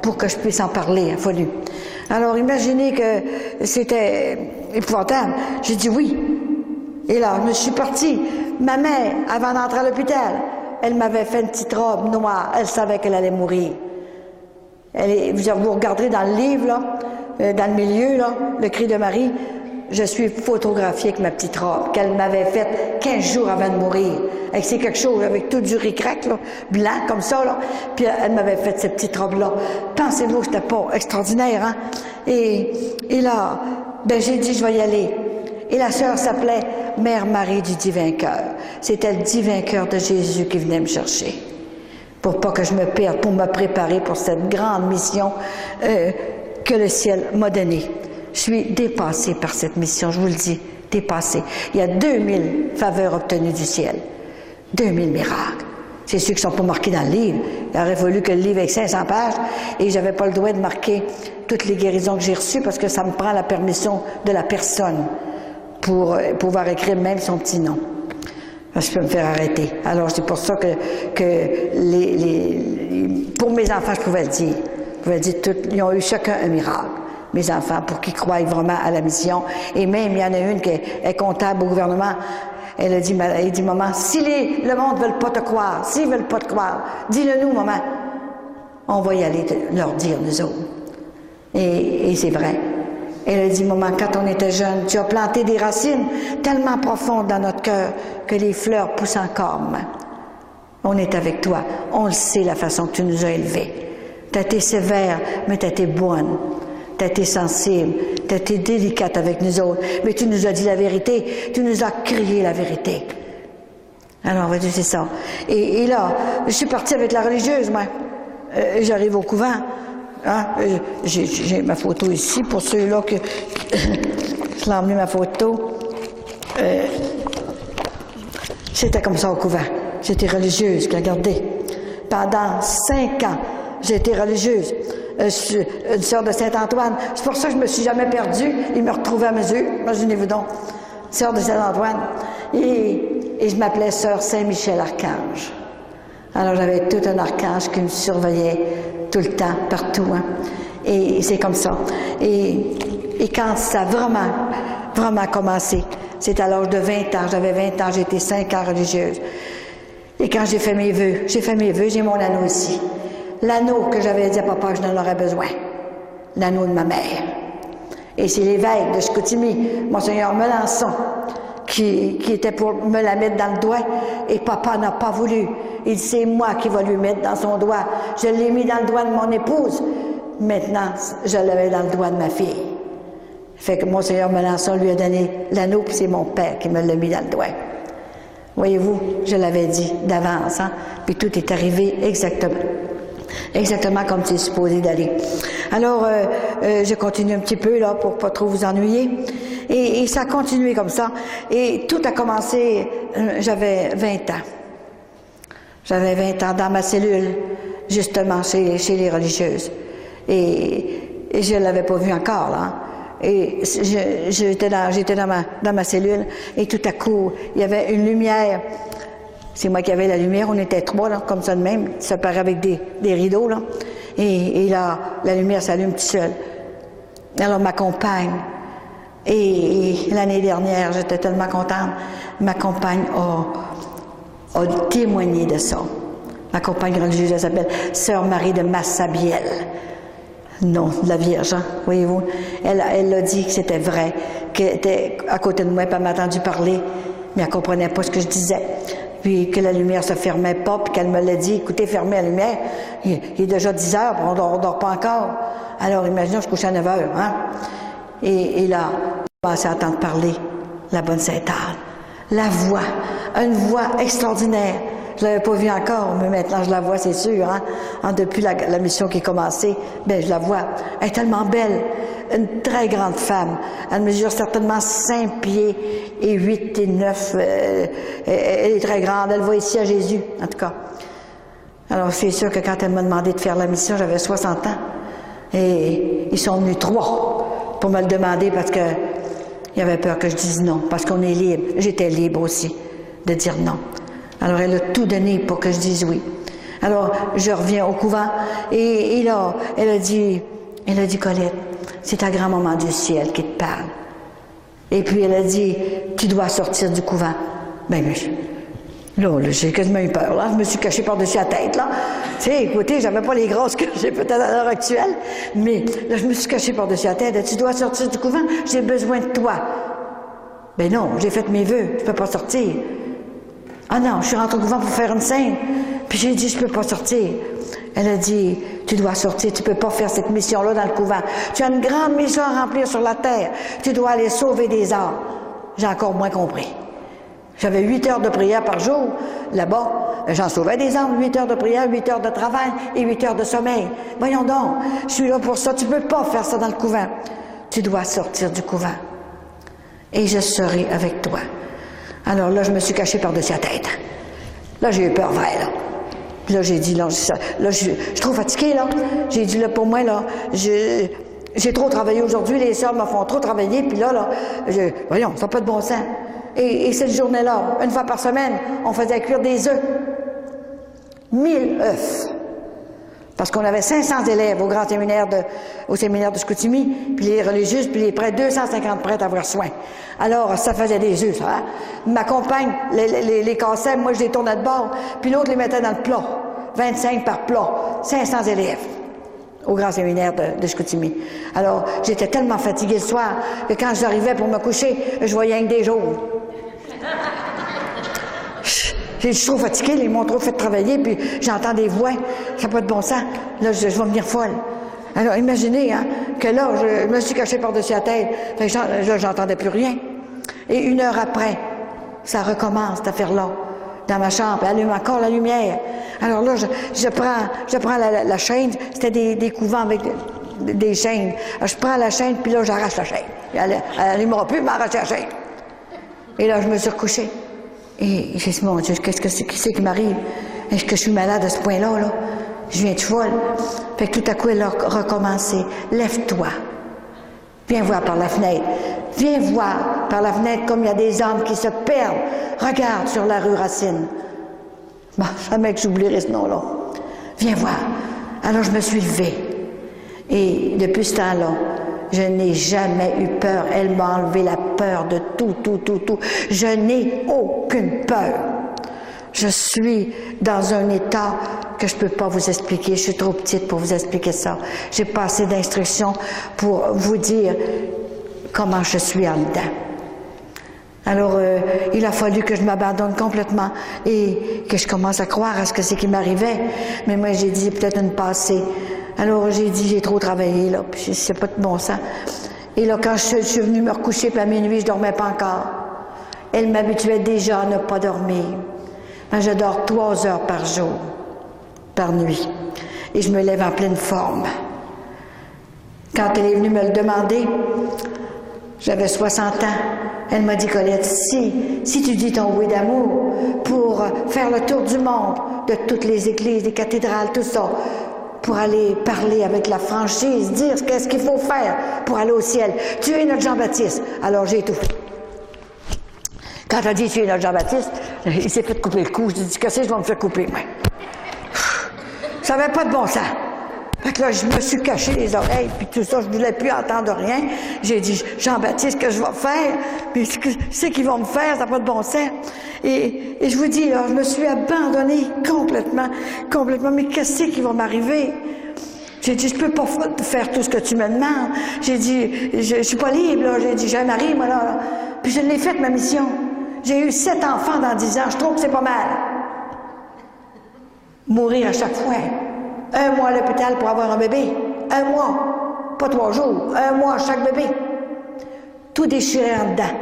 pour que je puisse en parler, il a fallu. Alors, imaginez que c'était épouvantable. J'ai dit oui. Et là, je suis partie. Ma mère, avant d'entrer à l'hôpital, elle m'avait fait une petite robe noire. Elle savait qu'elle allait mourir. Vous regarderez dans le livre, là, dans le milieu, là, le cri de Marie, je suis photographiée avec ma petite robe qu'elle m'avait faite 15 jours avant de mourir. C'est quelque chose avec tout du ric-rac, là, blanc comme ça, là. Puis elle m'avait fait cette petite robe-là. Pensez-vous que c'était pas extraordinaire, hein? Et là, ben j'ai dit, je vais y aller. Et la sœur s'appelait Mère Marie du Divin Cœur. C'était le Divin Cœur de Jésus qui venait me chercher. Pour pas que je me perde, pour me préparer pour cette grande mission que le ciel m'a donnée. Je suis dépassée par cette mission, je vous le dis, dépassée. Il y a 2000 faveurs obtenues du ciel. 2000 miracles. C'est ceux qui ne sont pas marqués dans le livre. Il aurait fallu que le livre ait 500 pages et j'avais pas le droit de marquer toutes les guérisons que j'ai reçues parce que ça me prend la permission de la personne pour pouvoir écrire même son petit nom. Je peux me faire arrêter. Alors, c'est pour ça que pour mes enfants, je pouvais le dire. Je pouvais dire ils ont eu chacun un miracle. Mes enfants, pour qu'ils croient vraiment à la mission. Et même, il y en a une qui est comptable au gouvernement. Elle a dit, maman, si le monde ne veut pas te croire, s'ils ne veulent pas te croire, dis-le nous, maman. On va y aller leur dire, nous autres. Et c'est vrai. Elle a dit, maman, quand on était jeune, tu as planté des racines tellement profondes dans notre cœur que les fleurs poussent encore, maman. On est avec toi. On le sait, la façon que tu nous as élevés. Tu as été sévère, mais tu as été bonne. Tu as été sensible, tu as été délicate avec nous autres, mais tu nous as dit la vérité, tu nous as crié la vérité. Alors, c'est ça. Et là, je suis partie avec la religieuse, moi. J'arrive au couvent. Hein? J'ai ma photo ici, pour ceux-là que... je l'ai emmené ma photo. C'était comme ça au couvent. J'étais religieuse, regardez. Pendant 5 ans, j'ai été religieuse. Une sœur de Saint-Antoine. C'est pour ça que je me suis jamais perdue. Il me retrouvait à mesure. Imaginez-vous donc. Sœur de Saint-Antoine. Et je m'appelais Sœur Saint-Michel-Archange. Alors j'avais tout un archange qui me surveillait tout le temps, partout. Hein. Et c'est comme ça. Et quand ça a vraiment commencé, c'est à l'âge de 20 ans. J'avais 20 ans, j'ai été 5 ans religieuse. Et quand j'ai fait mes vœux, j'ai mon anneau ici. L'anneau que j'avais dit à papa que je n'en aurais besoin. L'anneau de ma mère. Et c'est l'évêque de Chicoutimi, Monseigneur Melançon, qui était pour me la mettre dans le doigt. Et papa n'a pas voulu. Il dit, c'est moi qui vais lui mettre dans son doigt. Je l'ai mis dans le doigt de mon épouse. Maintenant, je l'avais dans le doigt de ma fille. Fait que Monseigneur Melançon lui a donné l'anneau, puis c'est mon père qui me l'a mis dans le doigt. Voyez-vous, je l'avais dit d'avance, hein? Puis tout est arrivé exactement comme c'est supposé d'aller. Alors, je continue un petit peu, là, pour pas trop vous ennuyer. Et ça a continué comme ça. Et tout a commencé, j'avais 20 ans. J'avais 20 ans dans ma cellule, justement, chez les religieuses. Et je ne l'avais pas vu encore, là. Et j'étais dans ma cellule, et tout à coup, il y avait une lumière. C'est moi qui avais la lumière, on était 3, là, comme ça de même, séparés avec des rideaux, là. Et là, la lumière s'allume toute seule. Alors, ma compagne, et l'année dernière, j'étais tellement contente, ma compagne a témoigné de ça. Ma compagne religieuse, elle s'appelle Sœur Marie de Massabielle. Non, de la Vierge, hein, voyez-vous. Elle a dit que c'était vrai, qu'elle était à côté de moi, puis elle m'a entendu parler, mais elle ne comprenait pas ce que je disais. Puis que la lumière se fermait pas, puis qu'elle me l'a dit, écoutez, fermez la lumière. Il est déjà 10 heures, on dort pas encore. Alors, imaginons, je couche à 9 heures, hein. Et là, je commençais à entendre parler la bonne Sainte-Anne. La voix, une voix extraordinaire. Je l'avais pas vue encore, mais maintenant je la vois, c'est sûr, hein. Depuis la mission qui est commencée, ben je la vois. Elle est tellement belle, une très grande femme. Elle mesure certainement 5 pieds et 8 et 9. Elle est très grande, elle va ici à Jésus, en tout cas. Alors c'est sûr que quand elle m'a demandé de faire la mission, j'avais 60 ans. Et ils sont venus 3 pour me le demander parce que il avait peur que je dise non, parce qu'on est libre. J'étais libre aussi de dire non. Alors elle a tout donné pour que je dise oui. Alors, je reviens au couvent et là, elle a dit, Colette, c'est ta grand-maman du ciel qui te parle. Et puis elle a dit, tu dois sortir du couvent. Ben, là, j'ai quasiment eu peur, là. Je me suis cachée par-dessus la tête, là. Tu sais, écoutez, j'avais pas les grosses que j'ai peut-être à l'heure actuelle, mais là, je me suis cachée par-dessus la tête. Tu dois sortir du couvent, j'ai besoin de toi. Ben non, j'ai fait mes vœux, je peux pas sortir. Ah non, je suis rentrée au couvent pour faire une scène, puis j'ai dit, je peux pas sortir. Elle a dit, tu dois sortir, tu peux pas faire cette mission-là dans le couvent. Tu as une grande mission à remplir sur la terre. Tu dois aller sauver des âmes. J'ai encore moins compris. J'avais 8 heures de prière par jour. Là-bas, j'en sauvais des âmes. 8 heures de prière, 8 heures de travail et 8 heures de sommeil. Voyons donc, je suis là pour ça. Tu peux pas faire ça dans le couvent. Tu dois sortir du couvent. Et je serai avec toi. Alors là, je me suis cachée par-dessus la tête. Là, j'ai eu peur vert, là. Puis là, j'ai dit, là, je suis trop fatiguée, là. J'ai dit, là, pour moi, là, j'ai trop travaillé aujourd'hui, les sœurs me font trop travailler, puis là, voyons, ça n'a pas de bon sens. Et cette journée-là, une fois par semaine, on faisait cuire des œufs. 1000 œufs. Parce qu'on avait 500 élèves au séminaire de Chicoutimi, puis les religieuses, puis les prêtres, 250 prêtres à avoir soin. Alors, ça faisait des œufs, ça. Hein? Ma compagne les cassait, moi je les tournais de bord, puis l'autre les mettait dans le plat. 25 par plat, 500 élèves au grand séminaire de Chicoutimi. Alors, j'étais tellement fatiguée le soir que quand j'arrivais pour me coucher, je voyais rien que des jaunes. Je suis trop fatiguée, ils m'ont trop fait travailler, puis j'entends des voix, ça n'a pas de bon sens. Là, je vais venir folle. Alors, imaginez, hein, que là, je me suis cachée par-dessus la tête. Fait que là, j'entendais plus rien. Et 1 heure après, ça recommence, cette affaire-là, dans ma chambre. Elle allume encore la lumière. Alors là, je prends la chaîne. C'était des couvents avec des chaînes. Alors, je prends la chaîne, puis là, j'arrache la chaîne. Elle n'allumera plus, m'arrache la chaîne. Et là, je me suis recouchée. Et j'ai dit, mon Dieu, qu'est-ce que c'est qui m'arrive? Est-ce que je suis malade à ce point-là, là? Je viens de folle. Fait que tout à coup, elle a recommencé. Lève-toi. Viens voir par la fenêtre. Viens voir par la fenêtre comme il y a des hommes qui se perdent. Regarde sur la rue Racine. Bon, jamais que j'oublierai ce nom-là. Viens voir. Alors, je me suis levée. Et depuis ce temps-là, je n'ai jamais eu peur. Elle m'a enlevé la peur de tout. Je n'ai aucune peur. Je suis dans un état que je ne peux pas vous expliquer. Je suis trop petite pour vous expliquer ça. J'ai pas assez d'instructions pour vous dire comment je suis en dedans. Alors, il a fallu que je m'abandonne complètement et que je commence à croire à ce que c'est qui m'arrivait. Mais moi, j'ai dit, peut-être une passée. Alors, j'ai dit, j'ai trop travaillé, là, puis c'est pas de bon sens. Et là, quand je suis venue me recoucher, puis à minuit, je dormais pas encore. Elle m'habituait déjà à ne pas dormir. Mais je dors 3 heures par jour, par nuit. Et je me lève en pleine forme. Quand elle est venue me le demander, j'avais 60 ans. Elle m'a dit, Colette, si tu dis ton oui d'amour pour faire le tour du monde, de toutes les églises, les cathédrales, tout ça, pour aller parler avec la franchise, dire qu'est-ce qu'il faut faire pour aller au ciel. Tu es notre Jean-Baptiste. Alors j'ai tout fait. Quand elle a dit tu es notre Jean-Baptiste, il s'est fait couper le cou. Je lui ai dit, qu'est-ce que je vais me faire couper, moi? Ça n'avait pas de bon sens. Fait que là, je me suis caché les oreilles, puis tout ça, je ne voulais plus entendre rien. J'ai dit, Jean-Baptiste, qu'est-ce que je vais faire? Puis c'est qu'ils vont me faire, ça n'a pas de bon sens. Et je vous dis, là, je me suis abandonnée complètement. Mais qu'est-ce qui va m'arriver? J'ai dit, je peux pas faire tout ce que tu me demandes. J'ai dit, je suis pas libre, là. J'ai dit, j'ai un mari, moi, là. Puis je l'ai faite, ma mission. J'ai eu 7 enfants dans 10 ans. Je trouve que c'est pas mal. Mourir à chaque fois. 1 mois à l'hôpital pour avoir un bébé. 1 mois. Pas 3 jours. 1 mois chaque bébé. Tout déchiré en dedans.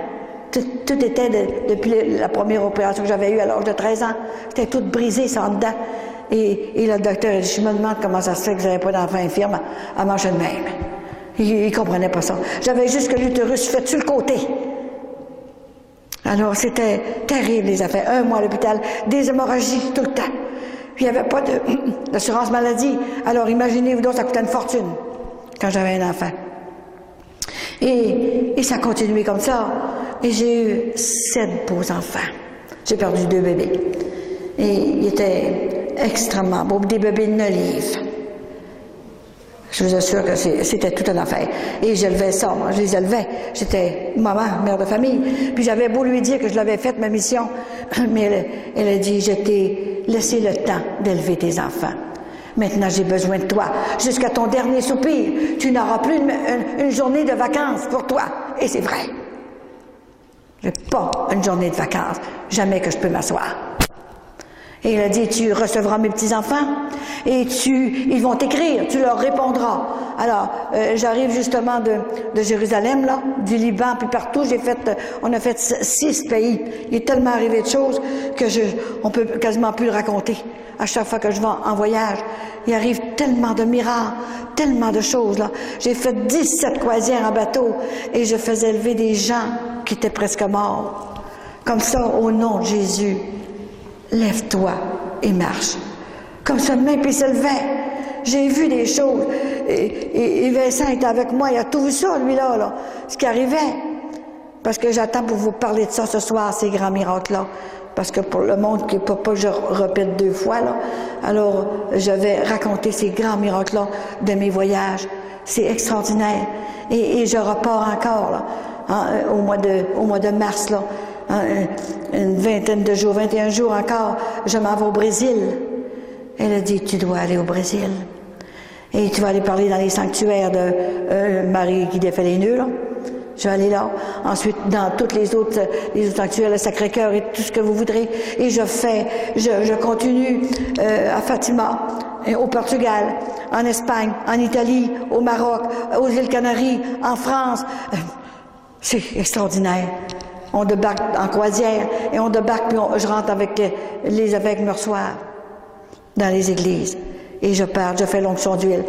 Tout était depuis la première opération que j'avais eue à l'âge de 13 ans. C'était tout brisé, ça en dedans. Et le docteur a dit, je me demande comment ça se fait que vous n'avez pas d'enfant infirme à manger de même. Il comprenait pas ça. J'avais juste que l'utérus fait sur le côté. Alors, c'était terrible, les affaires. 1 mois à l'hôpital, des hémorragies tout le temps. Puis, il n'y avait pas d'assurance maladie. Alors, imaginez-vous donc, ça coûtait une fortune quand j'avais un enfant. Et ça a continué comme ça. Et j'ai eu 7 beaux enfants. J'ai perdu 2 bébés. Et ils étaient extrêmement beaux, des bébés de 9 livres. Je vous assure que c'était toute une affaire. Et j'élevais ça, moi, je les élevais. J'étais maman, mère de famille. Puis j'avais beau lui dire que je l'avais faite, ma mission, mais elle a dit, je t'ai laissé le temps d'élever tes enfants. Maintenant, j'ai besoin de toi. Jusqu'à ton dernier soupir, tu n'auras plus une journée de vacances pour toi. Et c'est vrai. J'ai pas une journée de vacances. Jamais que je peux m'asseoir. Et il a dit, tu recevras mes petits-enfants et ils vont t'écrire, tu leur répondras. Alors, j'arrive justement de Jérusalem, là, du Liban, puis partout, on a fait 6 pays. Il est tellement arrivé de choses que on peut quasiment plus le raconter. À chaque fois que je vais en voyage, il arrive tellement de miracles, tellement de choses, là. J'ai fait 17 croisières en bateau et je faisais lever des gens qui étaient presque morts. Comme ça, au nom de Jésus, lève-toi et marche. Comme ça, de même, puis il se levait. J'ai vu des choses. Et Vincent était avec moi, il a tout vu ça, lui-là, ce qui arrivait. Parce que j'attends pour vous parler de ça ce soir, ces grands miracles-là. Parce que pour le monde qui ne peut pas que je répète 2 fois, là, alors je vais raconter ces grands miracles-là de mes voyages. C'est extraordinaire. Et je repars encore, là, hein, au mois de mars, là. Une vingtaine de jours, 21 jours encore, je m'en vais au Brésil. Elle a dit, tu dois aller au Brésil. Et tu vas aller parler dans les sanctuaires de Marie qui défait les nœuds, là. Je vais aller là. Ensuite, dans toutes les autres sanctuaires, le Sacré-Cœur et tout ce que vous voudrez. Et je continue à Fatima, au Portugal, en Espagne, en Italie, au Maroc, aux îles Canaries, en France. C'est extraordinaire. On débarque en croisière et on débarque, puis je rentre avec les évêques me reçoivent dans les églises. Et je pars, je fais l'onction d'huile.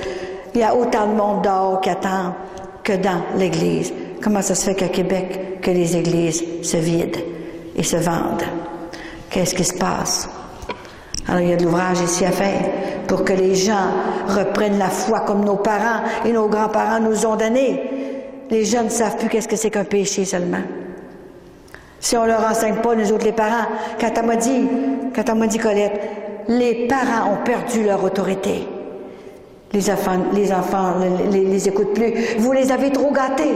Il y a autant de monde dehors qui attend que dans l'église. Comment ça se fait qu'à Québec, que les églises se vident et se vendent? Qu'est-ce qui se passe? Alors, il y a de l'ouvrage ici à faire pour que les gens reprennent la foi comme nos parents et nos grands-parents nous ont donné. Les jeunes ne savent plus qu'est-ce que c'est qu'un péché seulement. Si on leur enseigne pas, nous autres les parents, quand elle m'a dit Colette, les parents ont perdu leur autorité. Les enfants les écoutent plus. Vous les avez trop gâtés.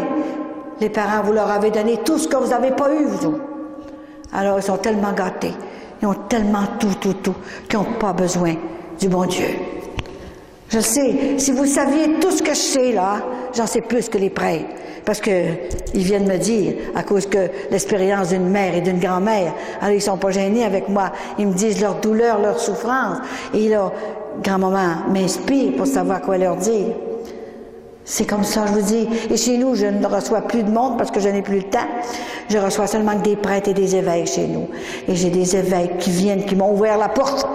Les parents, vous leur avez donné tout ce que vous n'avez pas eu, vous autres. Alors, ils sont tellement gâtés. Ils ont tellement tout, qu'ils n'ont pas besoin du bon Dieu. Je sais, si vous saviez tout ce que je sais, là, j'en sais plus que les prêtres. Parce que ils viennent me dire, à cause que l'expérience d'une mère et d'une grand-mère, alors ils sont pas gênés avec moi. Ils me disent leur douleur, leur souffrance. Et là, grand-maman m'inspire pour savoir quoi leur dire. C'est comme ça, je vous dis. Et chez nous, je ne reçois plus de monde parce que je n'ai plus le temps. Je reçois seulement que des prêtres et des évêques chez nous. Et j'ai des évêques qui viennent, qui m'ont ouvert la porte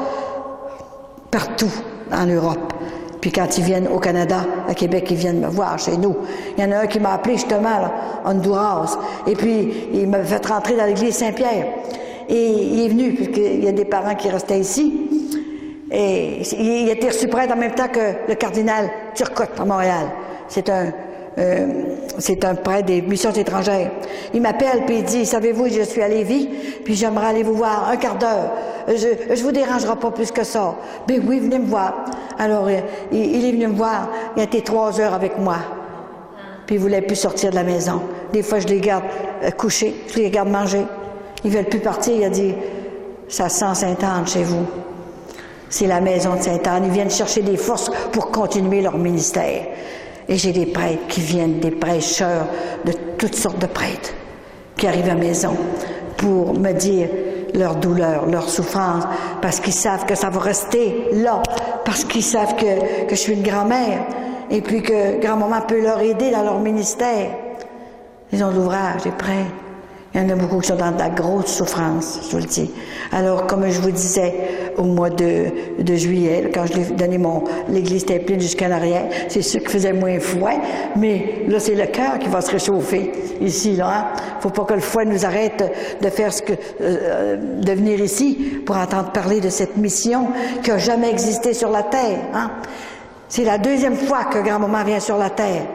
partout en Europe. Puis quand ils viennent au Canada, à Québec, ils viennent me voir chez nous. Il y en a un qui m'a appelé justement, là, Honduras. Et puis, il m'a fait rentrer dans l'église Saint-Pierre. Et il est venu, puisqu'il y a des parents qui restaient ici. Et il a été reçu prêtre en même temps que le cardinal Turcotte à Montréal. C'est un prêtre des missions étrangères. Il m'appelle puis il dit, savez-vous, je suis à Lévis, puis j'aimerais aller vous voir un quart d'heure. Je vous dérangerai pas plus que ça. Ben oui, venez me voir. Alors, il est venu me voir. Il a été 3 heures avec moi. Puis il voulait plus sortir de la maison. Des fois, je les garde couchés, je les garde manger. Ils veulent plus partir. Il a dit, ça sent Sainte-Anne chez vous. C'est la maison de Sainte-Anne. Ils viennent chercher des forces pour continuer leur ministère. Et j'ai des prêtres qui viennent, des prêcheurs de toutes sortes de prêtres, qui arrivent à la maison pour me dire leur douleur, leur souffrance, parce qu'ils savent que ça va rester là, parce qu'ils savent que je suis une grand-mère, et puis que grand-maman peut leur aider dans leur ministère. Ils ont de l'ouvrage, des prêtres. Il y en a beaucoup qui sont dans de la grosse souffrance, je vous le dis. Alors, comme je vous disais, au mois de juillet, quand je l'ai donné l'église était pleine jusqu'à l'arrière, c'est sûr qu'il faisait moins froid, mais là, c'est le cœur qui va se réchauffer ici, là. Hein? Faut pas que le froid nous arrête de faire de venir ici pour entendre parler de cette mission qui a jamais existé sur la terre. Hein? C'est la 2e fois que grand-maman vient sur la terre.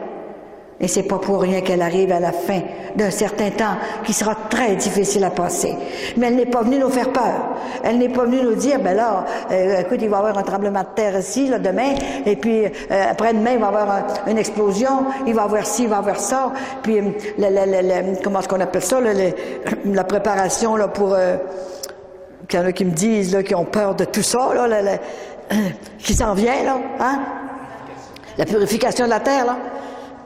Et c'est pas pour rien qu'elle arrive à la fin d'un certain temps qui sera très difficile à passer. Mais elle n'est pas venue nous faire peur. Elle n'est pas venue nous dire, ben là, écoute, il va y avoir un tremblement de terre ici, là, demain, et puis après-demain, il va y avoir une explosion, il va y avoir ci, il va y avoir ça, puis comment est-ce qu'on appelle ça, là, la préparation là, pour... qu'il y en a qui me disent, là, qui ont peur de tout ça, là, qui s'en vient, là, hein? La purification de la terre, là.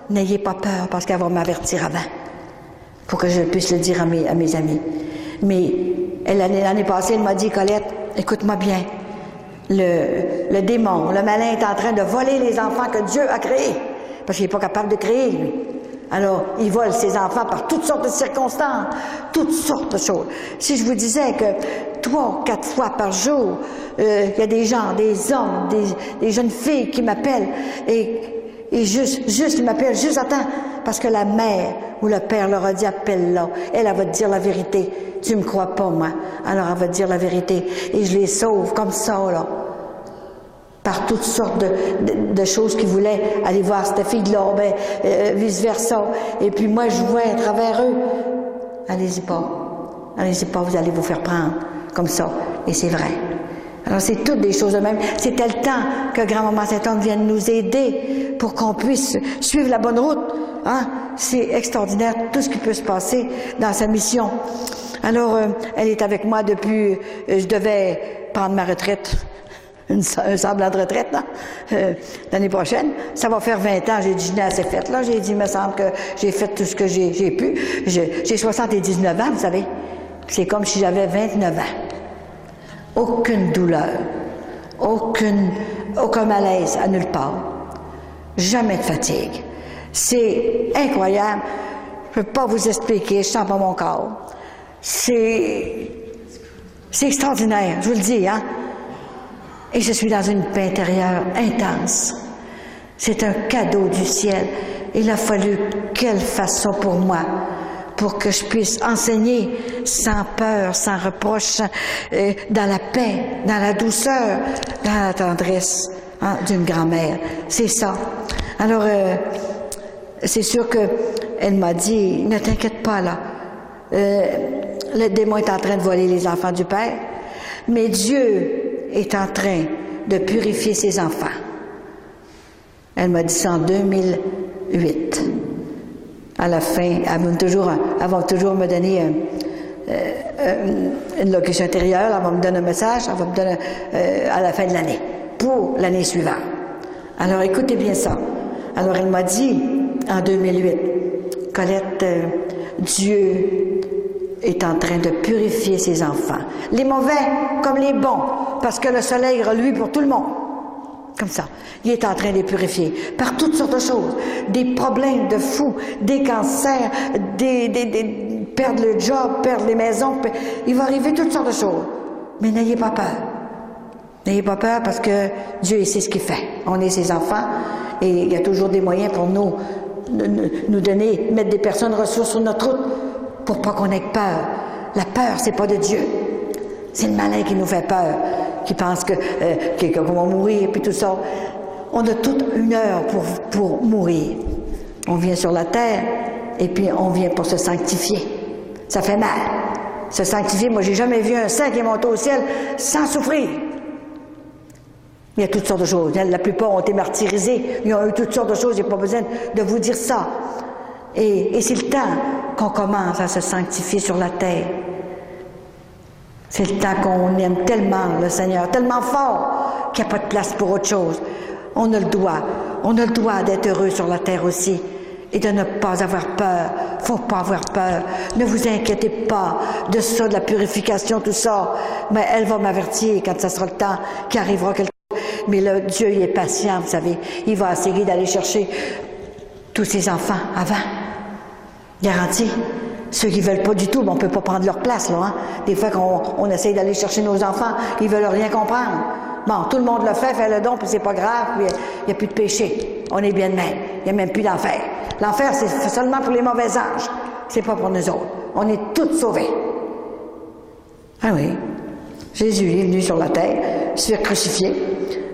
N'ayez pas peur, parce qu'elle va m'avertir avant, pour que je puisse le dire à mes amis. Mais l'année passée, elle m'a dit, Colette, écoute-moi bien, le démon, le malin est en train de voler les enfants que Dieu a créés, parce qu'il n'est pas capable de créer, lui. Alors, il vole ses enfants par toutes sortes de circonstances, toutes sortes de choses. Si je vous disais que 3 ou 4 fois par jour, il y a des gens, des hommes, des jeunes filles qui m'appellent et juste, ils m'appellent juste à temps, parce que la mère ou le père leur a dit, appelle-la. Elle va te dire la vérité. Tu me crois pas, moi. Alors, elle va te dire la vérité. Et je les sauve comme ça, là. Par toutes sortes de choses qui voulaient aller voir cette fille-là, vice-versa. Et puis moi, je vois à travers eux. Allez-y pas. Allez-y pas, vous allez vous faire prendre. Comme ça. Et c'est vrai. Alors, c'est toutes des choses de même. C'était le temps que Grand-Maman Saint-Anne vienne nous aider pour qu'on puisse suivre la bonne route. Hein? C'est extraordinaire, tout ce qui peut se passer dans sa mission. Alors, elle est avec moi depuis... je devais prendre ma retraite, un semblant de retraite, là, l'année prochaine. Ça va faire 20 ans, j'ai dit, je n'ai assez fait, là. J'ai dit, il me semble que j'ai fait tout ce que j'ai pu. J'ai 79 ans, vous savez. C'est comme si j'avais 29 ans. Aucune douleur, aucun malaise à nulle part, jamais de fatigue. C'est incroyable, je ne peux pas vous expliquer, je sens pas mon corps. C'est extraordinaire, je vous le dis, hein. Et je suis dans une paix intérieure intense. C'est un cadeau du ciel. Il a fallu qu'elle fasse ça pour moi, pour que je puisse enseigner sans peur, sans reproche, dans la paix, dans la douceur, dans la tendresse, hein, d'une grand-mère. C'est ça. Alors, c'est sûr qu'elle m'a dit, ne t'inquiète pas là, le démon est en train de voler les enfants du Père, mais Dieu est en train de purifier ses enfants. Elle m'a dit ça en 2008. À la fin, elle va toujours me donner une locution intérieure, elle va me donner un message, elle va me donner à la fin de l'année, pour l'année suivante. Alors, écoutez bien ça. Alors, elle m'a dit, en 2008, Colette, Dieu est en train de purifier ses enfants. Les mauvais comme les bons, parce que le soleil reluit pour tout le monde. Comme ça. Il est en train de les purifier par toutes sortes de choses. Des problèmes de fous, des cancers, perdre le job, perdre les maisons. Il va arriver toutes sortes de choses. Mais n'ayez pas peur. N'ayez pas peur parce que Dieu sait ce qu'il fait. On est ses enfants et il y a toujours des moyens pour nous donner, mettre des personnes ressources sur notre route pour pas qu'on ait peur. La peur, c'est pas de Dieu. C'est le malin qui nous fait peur, qui pense qu'on va mourir, et puis tout ça. On a toute une heure pour mourir. On vient sur la terre, et puis on vient pour se sanctifier. Ça fait mal. Se sanctifier, moi, j'ai jamais vu un saint qui est monté au ciel sans souffrir. Il y a toutes sortes de choses. La plupart ont été martyrisés. Ils ont eu toutes sortes de choses. J'ai pas besoin de vous dire ça. Et c'est le temps qu'on commence à se sanctifier sur la terre. C'est le temps qu'on aime tellement le Seigneur, tellement fort qu'il n'y a pas de place pour autre chose. On a le droit d'être heureux sur la terre aussi et de ne pas avoir peur. Faut pas avoir peur. Ne vous inquiétez pas de ça, de la purification, tout ça. Mais elle va m'avertir quand ça sera le temps qu'il arrivera quelque chose. Mais là, Dieu, il est patient, vous savez. Il va essayer d'aller chercher tous ses enfants avant. Garanti. Ceux qui veulent pas du tout, ben on peut pas prendre leur place, là, hein. Des fois qu'on essaye d'aller chercher nos enfants, ils veulent rien comprendre. Bon, tout le monde le fait le don, puis c'est pas grave, puis il n'y a plus de péché. On est bien de même. Il n'y a même plus d'enfer. L'enfer, c'est seulement pour les mauvais anges. C'est pas pour nous autres. On est tous sauvés. Ah oui. Jésus est venu sur la terre, se faire crucifier,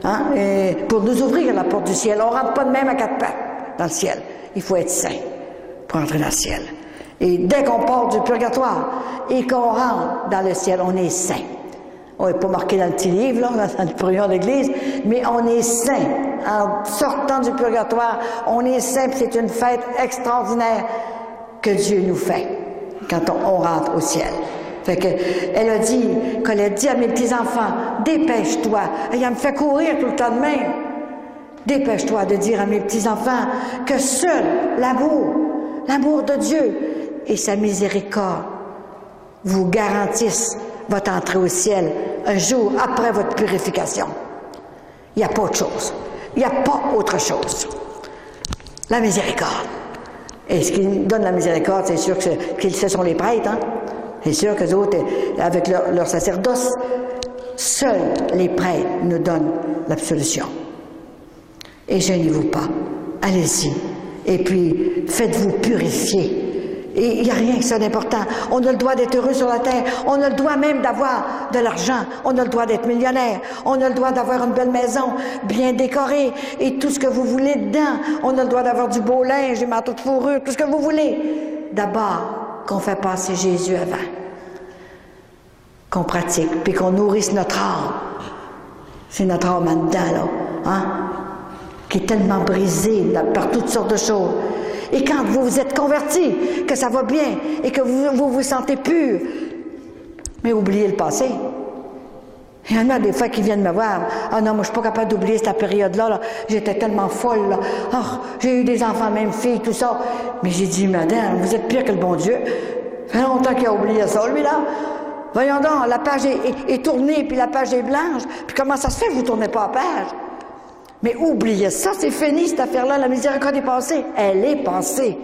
hein, et pour nous ouvrir la porte du ciel. On rentre pas de même à 4 pattes dans le ciel. Il faut être saint pour entrer dans le ciel. Et dès qu'on part du purgatoire et qu'on rentre dans le ciel, on est saint. On n'est pas marqué dans le petit livre, là, dans le prion d'église, mais on est saint. En sortant du purgatoire, on est saint, c'est une fête extraordinaire que Dieu nous fait quand on rentre au ciel. Fait que, elle a dit à mes petits-enfants, dépêche-toi. Elle me fait courir tout le temps de même. Dépêche-toi de dire à mes petits-enfants que seul l'amour de Dieu et sa miséricorde vous garantissent votre entrée au ciel un jour après votre purification. Il n'y a pas autre chose. Il n'y a pas autre chose. La miséricorde. Et ce qui donne la miséricorde, c'est sûr que ce sont les prêtres, hein? C'est sûr qu'eux autres, avec leur sacerdoce, seuls les prêtres nous donnent l'absolution. Et gênez-vous pas. Allez-y. Et puis, faites-vous purifier. Et il n'y a rien que ça d'important. On a le droit d'être heureux sur la terre. On a le droit même d'avoir de l'argent. On a le droit d'être millionnaire. On a le droit d'avoir une belle maison, bien décorée, et tout ce que vous voulez dedans. On a le droit d'avoir du beau linge, des manteaux de fourrure, tout ce que vous voulez. D'abord, qu'on fait passer Jésus avant. Qu'on pratique, puis qu'on nourrisse notre âme. C'est notre âme en dedans, là. Hein? Qui est tellement brisée par toutes sortes de choses. Et quand vous vous êtes converti, que ça va bien, et que vous vous sentez pur, mais oubliez le passé. Il y en a des fois qui viennent me voir. Ah non, moi je suis pas capable d'oublier cette période-là. Là. J'étais tellement folle. Là. Oh, j'ai eu des enfants, même filles, tout ça. Mais j'ai dit, madame, vous êtes pire que le bon Dieu. Ça fait longtemps qu'il a oublié ça, lui, là. Voyons donc, la page est tournée, puis la page est blanche. Puis comment ça se fait que vous ne tournez pas la page? Mais oubliez ça, c'est fini cette affaire-là. La miséricorde est passée. Elle est passée.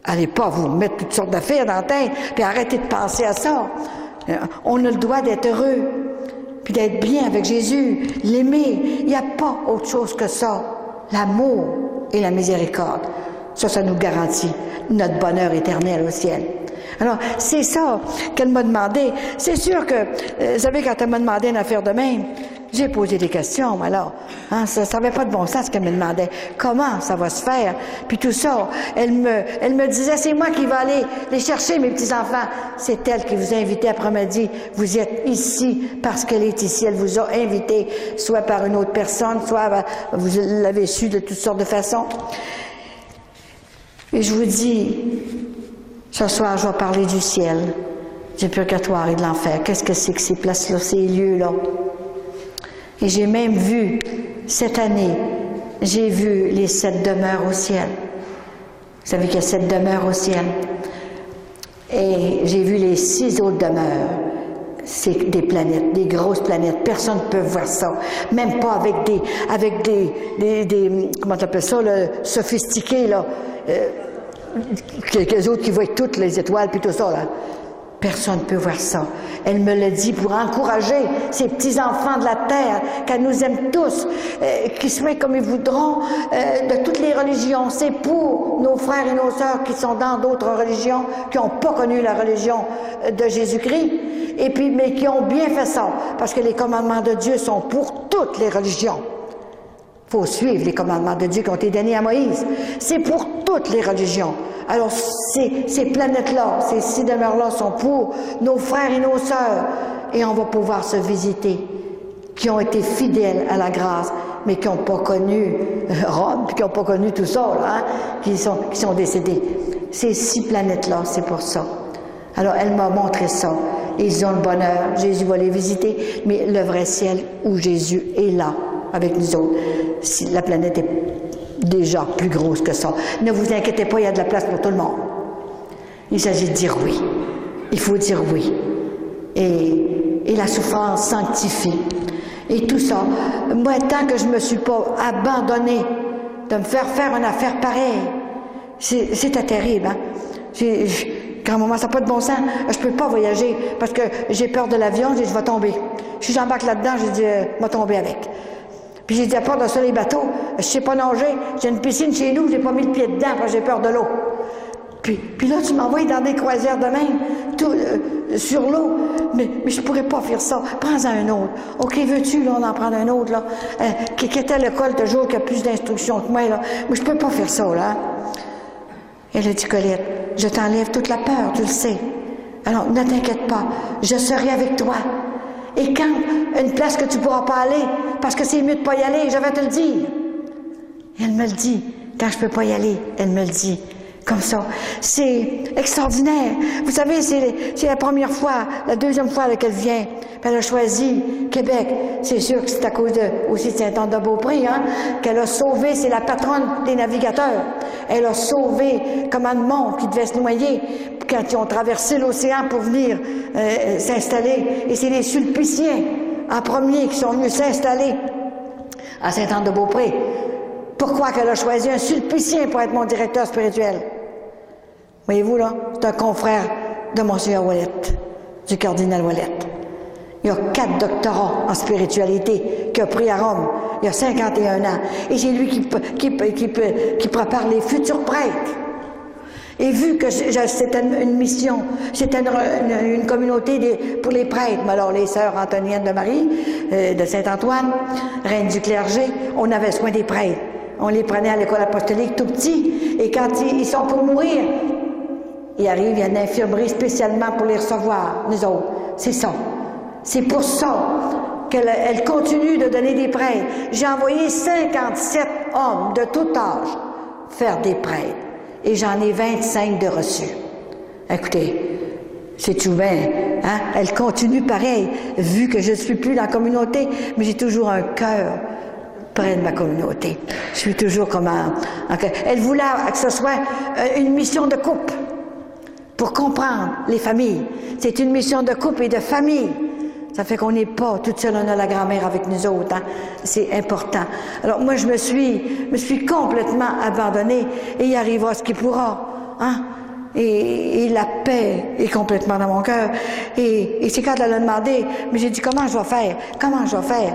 Allez pas vous mettre toutes sortes d'affaires dans la tête, puis arrêtez de penser à ça. On a le droit d'être heureux, puis d'être bien avec Jésus, l'aimer. Il n'y a pas autre chose que ça. L'amour et la miséricorde. Ça nous garantit notre bonheur éternel au ciel. Alors, c'est ça qu'elle m'a demandé. C'est sûr que, vous savez, quand elle m'a demandé une affaire de même, j'ai posé des questions, alors. Hein, ça n'avait pas de bon sens ce qu'elle me demandait. Comment ça va se faire? Puis tout ça, elle me disait, c'est moi qui vais aller les chercher, mes petits-enfants. C'est elle qui vous a invité après-midi. Vous êtes ici parce qu'elle est ici. Elle vous a invité, soit par une autre personne, soit vous l'avez su de toutes sortes de façons. Et je vous dis, ce soir, je vais parler du ciel, du purgatoire et de l'enfer. Qu'est-ce que c'est que ces places-là, ces lieux-là? Et j'ai même vu, cette année, j'ai vu les 7 demeures au ciel. Vous savez qu'il y a 7 demeures au ciel. Et j'ai vu les 6 autres demeures. C'est des planètes, des grosses planètes. Personne ne peut voir ça. Même pas avec des comment t'appelles ça, là, sophistiqués, là. Quelques autres qui voient toutes les étoiles, puis tout ça, là. Personne ne peut voir ça. Elle me l'a dit pour encourager ces petits-enfants de la terre, qu'elle nous aime tous, qui se mettent comme ils voudront, de toutes les religions. C'est pour nos frères et nos sœurs qui sont dans d'autres religions, qui n'ont pas connu la religion de Jésus-Christ, et puis, mais qui ont bien fait ça, parce que les commandements de Dieu sont pour toutes les religions. Il faut suivre les commandements de Dieu qui ont été donnés à Moïse. C'est pour toutes les religions. Alors, ces planètes-là, ces 6 demeures-là sont pour nos frères et nos sœurs. Et on va pouvoir se visiter, qui ont été fidèles à la grâce, mais qui n'ont pas connu Rome, puis qui n'ont pas connu tout ça, là, hein, qui sont décédés. Ces 6 planètes-là, c'est pour ça. Alors, elle m'a montré ça. Ils ont le bonheur. Jésus va les visiter, mais le vrai ciel où Jésus est là, avec nous autres. Si la planète est déjà plus grosse que ça. Ne vous inquiétez pas, il y a de la place pour tout le monde. Il s'agit de dire oui. Il faut dire oui. Et la souffrance sanctifie. Et tout ça. Moi, tant que je ne me suis pas abandonnée de me faire une affaire pareille, c'était terrible, hein? Quand un moment, ça n'a pas de bon sens, je ne peux pas voyager parce que j'ai peur de l'avion, je dis, je vais tomber. Si j'embarque là-dedans, je dis, je vais tomber avec. Puis j'ai dit, à part de ça, les bateaux, je ne sais pas nager, j'ai une piscine chez nous, j'ai pas mis le pied dedans parce que j'ai peur de l'eau. Puis là, tu m'envoies dans des croisières de même, tout, sur l'eau. Mais je pourrais pas faire ça. Prends-en un autre. OK, veux-tu, là, on en prend un autre, là, qui était l'école toujours, qui a plus d'instructions que moi, là. Mais je peux pas faire ça, là. Elle a dit, Colette, je t'enlève toute la peur, tu le sais. Alors, ne t'inquiète pas, je serai avec toi. Et quand une place que tu pourras pas aller, parce que c'est mieux de pas y aller, je vais te le dire. Elle me le dit. Quand je peux pas y aller, elle me le dit. Comme ça. C'est extraordinaire. Vous savez, c'est la première fois, la deuxième fois qu'elle vient. Puis elle a choisi Québec. C'est sûr que c'est à cause aussi de Saint-Anne-de-Beaupré, hein, qu'elle a sauvé, c'est la patronne des navigateurs. Elle a sauvé comment de monde qui devait se noyer quand ils ont traversé l'océan pour venir s'installer. Et c'est les Sulpiciens, en premier, qui sont venus s'installer à Saint-Anne-de-Beaupré. Pourquoi qu'elle a choisi un Sulpicien pour être mon directeur spirituel? Voyez-vous, là, c'est un confrère de Monseigneur Ouellette, du cardinal Ouellette. Il a 4 doctorats en spiritualité qu'il a pris à Rome il y a 51 ans. Et c'est lui qui prépare les futurs prêtres. Et vu que c'était une mission, c'était une communauté pour les prêtres, mais alors les sœurs Antonienne de Marie, de Saint-Antoine, reine du clergé, on avait soin des prêtres. On les prenait à l'école apostolique tout petits, et quand ils sont pour mourir, il arrive, il y a une infirmerie spécialement pour les recevoir, nous autres. C'est ça. C'est pour ça qu'elle continue de donner des prêtres. J'ai envoyé 57 hommes de tout âge faire des prêtres, et j'en ai 25 de reçus. Écoutez, c'est tout bien, hein? Elle continue pareil, vu que je ne suis plus dans la communauté, mais j'ai toujours un cœur près de ma communauté. Je suis toujours comme elle voulait que ce soit une mission de couple pour comprendre les familles. C'est une mission de couple et de famille. Ça fait qu'on n'est pas toute seule, on a la grand-mère avec nous autres. Hein? C'est important. Alors moi, je me suis complètement abandonnée, et il arrivera ce qui pourra. Hein? Et la paix est complètement dans mon cœur. Et c'est quand elle a demandé, mais j'ai dit, comment je vais faire? Comment je vais faire?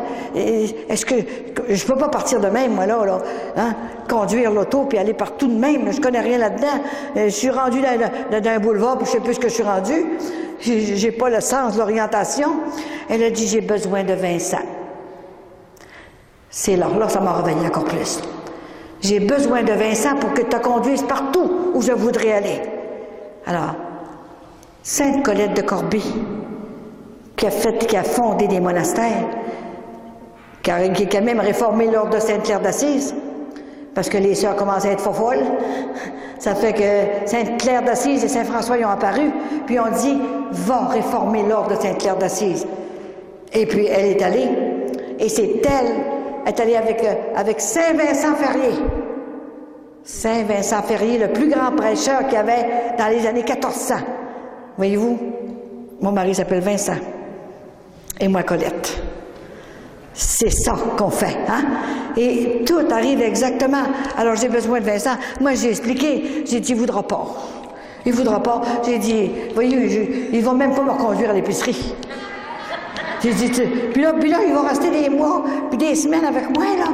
Est-ce que je peux pas partir de même, moi, là, hein? Conduire l'auto puis aller partout de même, là, je connais rien là-dedans. Je suis rendu dans un boulevard, puis je sais plus ce que je suis rendu. J'ai pas le sens de l'orientation. Elle a dit, j'ai besoin de Vincent. C'est là, ça m'a réveillé encore plus. J'ai besoin de Vincent pour que tu te conduises partout où je voudrais aller. Alors, Sainte Colette de Corbie, qui a fondé des monastères, qui a même réformé l'ordre de Sainte-Claire d'Assise, parce que les sœurs commençaient à être folles. Ça fait que Sainte-Claire d'Assise et Saint-François y ont apparu, puis on dit, va réformer l'ordre de Sainte-Claire d'Assise. Et puis elle est allée, et c'est elle est allée avec Saint-Vincent Ferrier. Saint-Vincent Ferrier, le plus grand prêcheur qu'il y avait dans les années 1400. Voyez-vous, mon mari s'appelle Vincent, et moi Colette. C'est ça qu'on fait, hein? Et tout arrive exactement. Alors j'ai besoin de Vincent. Moi j'ai expliqué, j'ai dit, il voudra pas. Il voudra pas. J'ai dit, voyez, il va même pas me conduire à l'épicerie. J'ai dit, puis là, il va rester des mois, puis des semaines avec moi, là.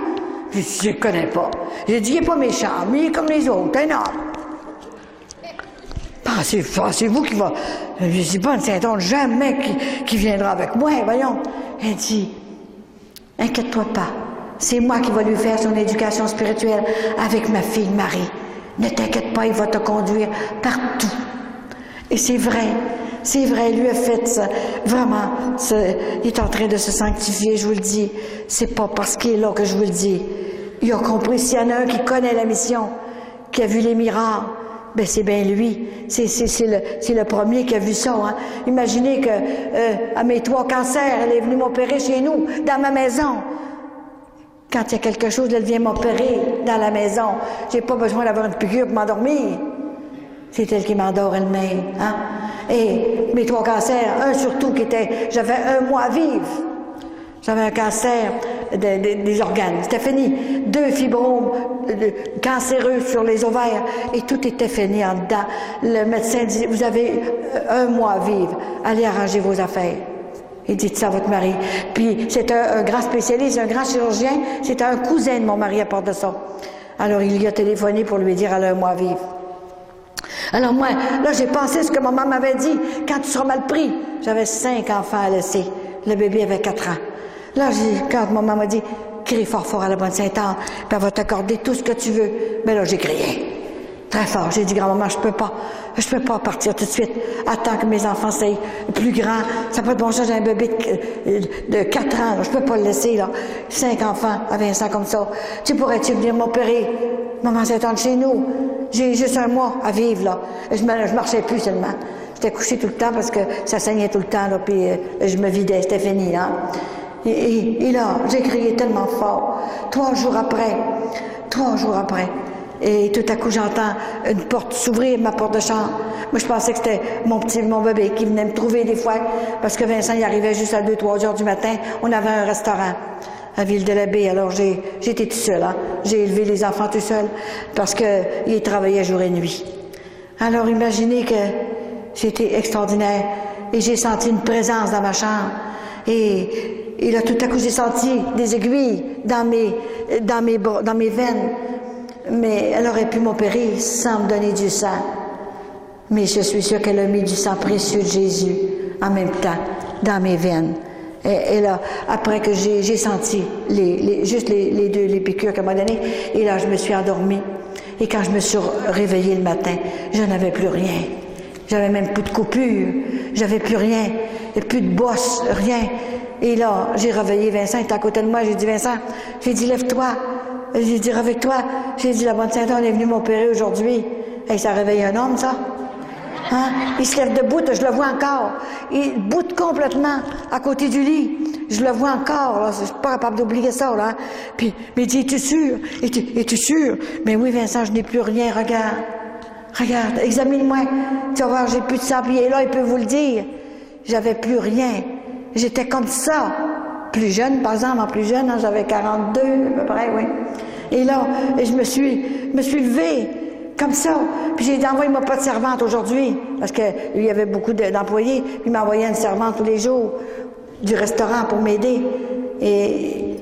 J'ai dit, je ne connais pas. J'ai dit, il n'est pas méchant, mais il est comme les autres, un homme. Pensez-vous qu'il va... Je dis pas une Saint-Anne, jamais qui viendra avec moi, voyons. Elle dit, inquiète-toi pas, c'est moi qui vais lui faire son éducation spirituelle avec ma fille Marie. Ne t'inquiète pas, il va te conduire partout. Et c'est vrai, lui a fait ça. Vraiment, il est en train de se sanctifier, je vous le dis. C'est pas parce qu'il est là que je vous le dis. Il a compris, s'il y en a un qui connaît la mission, qui a vu les miracles, ben c'est bien lui. C'est le premier qui a vu ça. Hein. Imaginez que à mes 3 cancers, elle est venue m'opérer chez nous, dans ma maison. Quand il y a quelque chose, elle vient m'opérer dans la maison. J'ai pas besoin d'avoir une piqûre pour m'endormir. C'est elle qui m'endort elle-même. Hein? Et mes 3 cancers, un surtout j'avais 1 mois à vivre. J'avais un cancer des organes. C'était fini. 2 fibromes cancéreux sur les ovaires. Et tout était fini en dedans. Le médecin disait, vous avez 1 mois à vivre. Allez arranger vos affaires. Et dites ça à votre mari. Puis c'est un grand spécialiste, un grand chirurgien. C'était un cousin de mon mari à part de ça. Alors il lui a téléphoné pour lui dire, elle a 1 mois à vivre. Alors moi, là, j'ai pensé ce que maman m'avait dit, quand tu seras mal pris. J'avais 5 enfants à laisser. Le bébé avait 4 ans. Là, quand maman m'a dit, crie fort fort à la bonne Sainte-Anne, puis elle va t'accorder tout ce que tu veux. Mais là, j'ai crié. Très fort. J'ai dit, grand-maman, je peux pas partir tout de suite. Attends que mes enfants soient plus grands. Ça peut être bon, j'ai un bébé de 4 ans, là. Je peux pas le laisser, là. 5 enfants à Vincent comme ça. Tu pourrais-tu venir m'opérer? Maman Sainte-Anne, chez nous. J'ai juste 1 mois à vivre, là. Je marchais plus seulement. J'étais couchée tout le temps parce que ça saignait tout le temps, là, puis je me vidais, c'était fini, là. Et là, j'ai crié tellement fort. 3 jours après, et tout à coup, j'entends une porte s'ouvrir, ma porte de chambre. Moi, je pensais que c'était mon bébé qui venait me trouver des fois, parce que Vincent, il arrivait juste à 2-3 heures du matin. On avait un restaurant à Ville-de-la-Baie, alors j'étais tout seul, hein. J'ai élevé les enfants tout seul, parce qu'ils travaillaient jour et nuit. Alors, imaginez que c'était extraordinaire, et j'ai senti une présence dans ma chambre, et là, tout à coup, j'ai senti des aiguilles dans mes veines. Mais elle aurait pu m'opérer sans me donner du sang. Mais je suis sûre qu'elle a mis du sang précieux de Jésus en même temps dans mes veines. Et là, après que j'ai senti juste les piqûres qu'elle m'a données, et là, je me suis endormie. Et quand je me suis réveillée le matin, je n'avais plus rien. J'avais même plus de coupure. J'avais plus rien. Et plus de bosse, rien. Et là, j'ai réveillé Vincent, il était à côté de moi. J'ai dit, Vincent, j'ai dit, lève-toi. J'ai dit, réveille-toi. J'ai dit, la bonne Sainte-Anne est venue m'opérer aujourd'hui. Hey, ça réveille un homme, ça? Hein? Il se lève debout, je le vois encore. Il boute complètement à côté du lit. Je le vois encore, là. Je suis pas capable d'oublier ça, là. Puis, mais il dit, es-tu sûr? Es-tu sûr? Mais oui, Vincent, je n'ai plus rien. Regarde, examine-moi. Tu vas voir, j'ai plus de sang. Puis il est là, il peut vous le dire. J'avais plus rien. J'étais comme ça. Plus jeune, par exemple, en plus jeune, hein, j'avais 42, à peu près, oui. Et là, je me suis levée, comme ça. Puis j'ai dit, envoie-moi pas de servante aujourd'hui, parce qu'il y avait beaucoup d'employés, puis il m'envoyait une servante tous les jours du restaurant pour m'aider. Et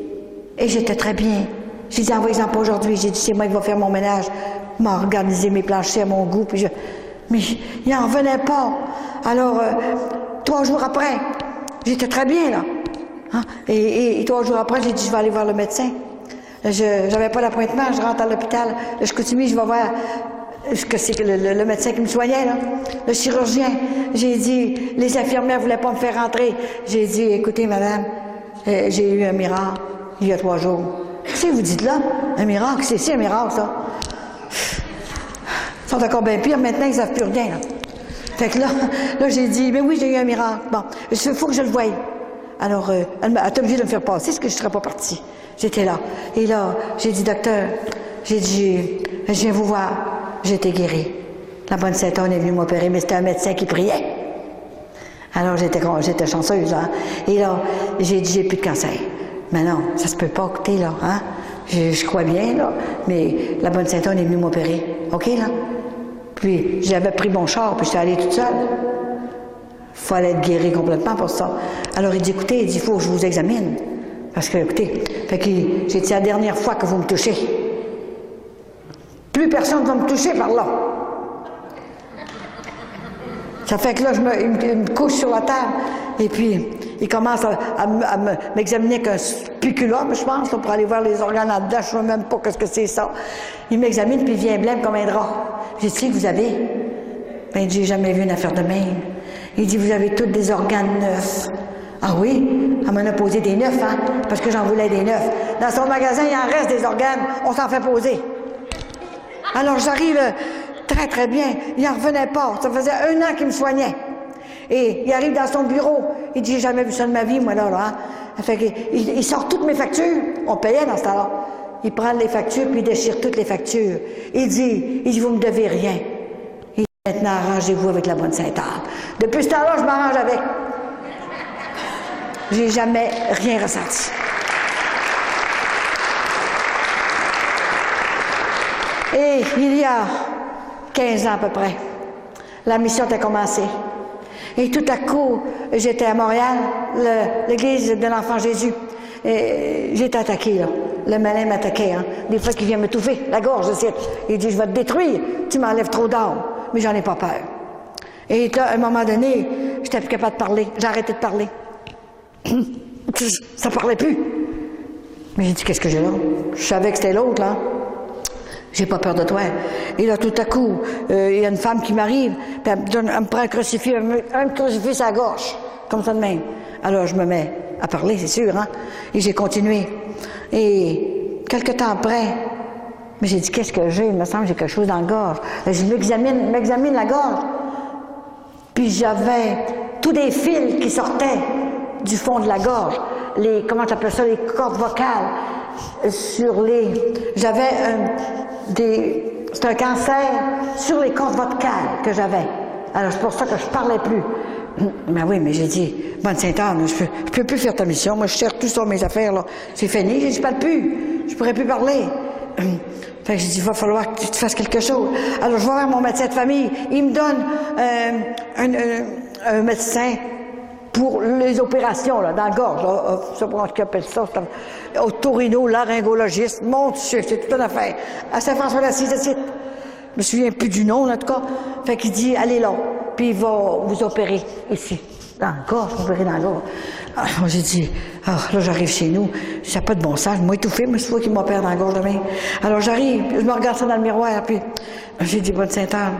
j'étais très bien. J'ai dit, envoie-en pas aujourd'hui. J'ai dit, c'est moi qui vais faire mon ménage, m'a organisé mes planchers à mon goût, puis mais il n'en revenait pas. Alors, 3 jours après, j'étais très bien, là. Hein? Et 3 jours après, j'ai dit, je vais aller voir le médecin. Je n'avais pas d'appointement, je rentre à l'hôpital. Je continue, je vais voir ce que c'est le médecin qui me soignait, là, le chirurgien. J'ai dit, les infirmières ne voulaient pas me faire rentrer. J'ai dit, écoutez, madame, j'ai eu un miracle il y a 3 jours. Qu'est-ce que vous dites là? Un miracle? C'est un miracle, ça. Ils sont encore bien pires maintenant, ils ne savent plus rien, là. Fait que là j'ai dit, mais oui, j'ai eu un miracle. Bon, il faut que je le voie. Alors, elle a été obligée de me faire passer, parce que je ne serais pas partie. J'étais là. Et là, j'ai dit, docteur, j'ai dit, je viens vous voir. J'étais guérie. La bonne Sainte-Anne est venue m'opérer, mais c'était un médecin qui priait. Alors, j'étais chanceuse, hein. Et là, j'ai dit, j'ai plus de cancer. Mais non, ça se peut pas, écoutez, là, hein. Je crois bien, là, mais la bonne Sainte-Anne est venue m'opérer. OK, là? Puis, j'avais pris mon char, puis j'étais allée toute seule. Fallait être guérie complètement pour ça. Alors, il dit, écoutez, il faut que je vous examine. Parce que, écoutez, j'ai dit, c'est la dernière fois que vous me touchez. Plus personne ne va me toucher par là. Ça fait que là, il me couche sur la table, et puis, il commence à m'examiner avec un spéculum, je pense, pour aller voir les organes là-dedans. Je ne sais même pas ce que c'est ça. Il m'examine, puis il vient blême comme un drap. J'ai dit, que vous avez? Ben, il dit, j'ai jamais vu une affaire de même. Il dit, vous avez tous des organes neufs. Ah oui? Elle m'en a posé des neufs, hein? Parce que j'en voulais des neufs. Dans son magasin, il en reste des organes. On s'en fait poser. Alors, j'arrive très, très bien. Il n'en revenait pas. Ça faisait 1 an qu'il me soignait. Et il arrive dans son bureau. Il dit, j'ai jamais vu ça de ma vie, moi, là, hein? Fait qu'il sort toutes mes factures. On payait dans ce temps-là. Il prend les factures, puis il déchire toutes les factures. Il dit, vous me devez rien. Il dit, maintenant, arrangez-vous avec la bonne Sainte-Anne. Depuis ce temps-là, je m'arrange avec. J'ai jamais rien ressenti. Et il y a 15 ans à peu près, la mission a commencé. Et tout à coup, j'étais à Montréal, l'église de l'Enfant Jésus. J'étais attaquée, là. Le malin m'attaquait, hein. Des fois qu'il vient me touffer, la gorge, il dit, je vais te détruire, tu m'enlèves trop d'âme. mais j'en ai pas peur. Et là, à un moment donné, j'étais plus capable de parler. J'ai arrêté de parler. Ça parlait plus. Mais j'ai dit, qu'est-ce que j'ai là? Je savais que c'était l'autre, là. J'ai pas peur de toi. Et là, tout à coup, il y a une femme qui m'arrive, puis elle me prend un crucifix, un crucifix à la gorge, comme ça de même. Alors, je me mets à parler, c'est sûr, hein? Et j'ai continué. Et quelque temps après, mais j'ai dit, qu'est-ce que j'ai? Il me semble que j'ai quelque chose dans la gorge. Je m'examine la gorge. Puis j'avais tous des fils qui sortaient du fond de la gorge. Comment tu appelles ça? Les cordes vocales. J'avais c'est un cancer sur les cordes vocales que j'avais. Alors c'est pour ça que je parlais plus. Ben oui, mais j'ai dit, bonne Sainte-Anne, je peux plus faire ta mission. Moi, je cherche tout sur mes affaires, là. C'est fini, j'ai dit, je parle plus. Je pourrais plus parler. Fait que j'ai dit, il va falloir que tu te fasses quelque chose. Alors, je vais voir mon médecin de famille. Il me donne un médecin pour les opérations, là, dans la gorge. Là, je sais pas comment tu appelles ça. Otorino, laryngologiste. Mon Dieu, c'est toute une affaire. À Saint-François-d'Assise, je me souviens plus du nom, là, en tout cas. Fait qu'il dit, allez là. Puis il va vous opérer ici. Dans la gorge, opérer dans la gorge. Alors, j'ai dit, là, j'arrive chez nous. Ça n'a pas de bon sens. Je m'ai étouffé, mais c'est toi qui m'opère dans la gorge demain. Alors, j'arrive, je me regarde ça dans le miroir, puis j'ai dit, bonne Sainte-Anne,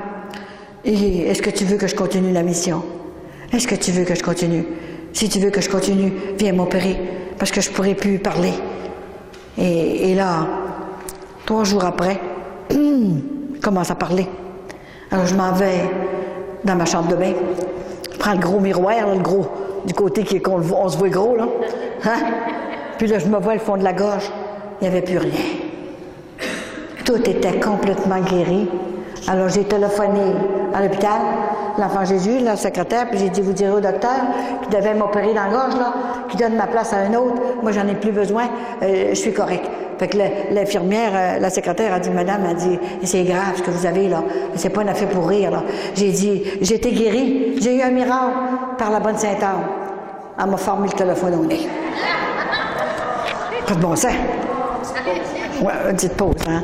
est-ce que tu veux que je continue la mission? Est-ce que tu veux que je continue? Si tu veux que je continue, viens m'opérer, parce que je ne pourrai plus parler. Et là, 3 jours après, je commence à parler. Alors, je m'en vais dans ma chambre de bain. Je prends le gros miroir, là, le gros, du côté on se voit gros, là. Hein? Puis là, je me vois le fond de la gorge. Il n'y avait plus rien. Tout était complètement guéri. Alors, j'ai téléphoné à l'hôpital, l'Enfant Jésus, la secrétaire, puis j'ai dit, vous direz au docteur qui devait m'opérer dans la gorge, là, qui donne ma place à un autre. Moi, j'en ai plus besoin. Je suis correct. Fait que l'infirmière, la secrétaire a dit, madame, elle dit, c'est grave ce que vous avez, là. C'est pas une affaire pour rire, là. J'ai dit, j'ai été guérie. J'ai eu un miracle par la bonne Sainte-Anne. Elle m'a formé le téléphone au nez. Pas de bon sens. Ouais, une petite pause, hein.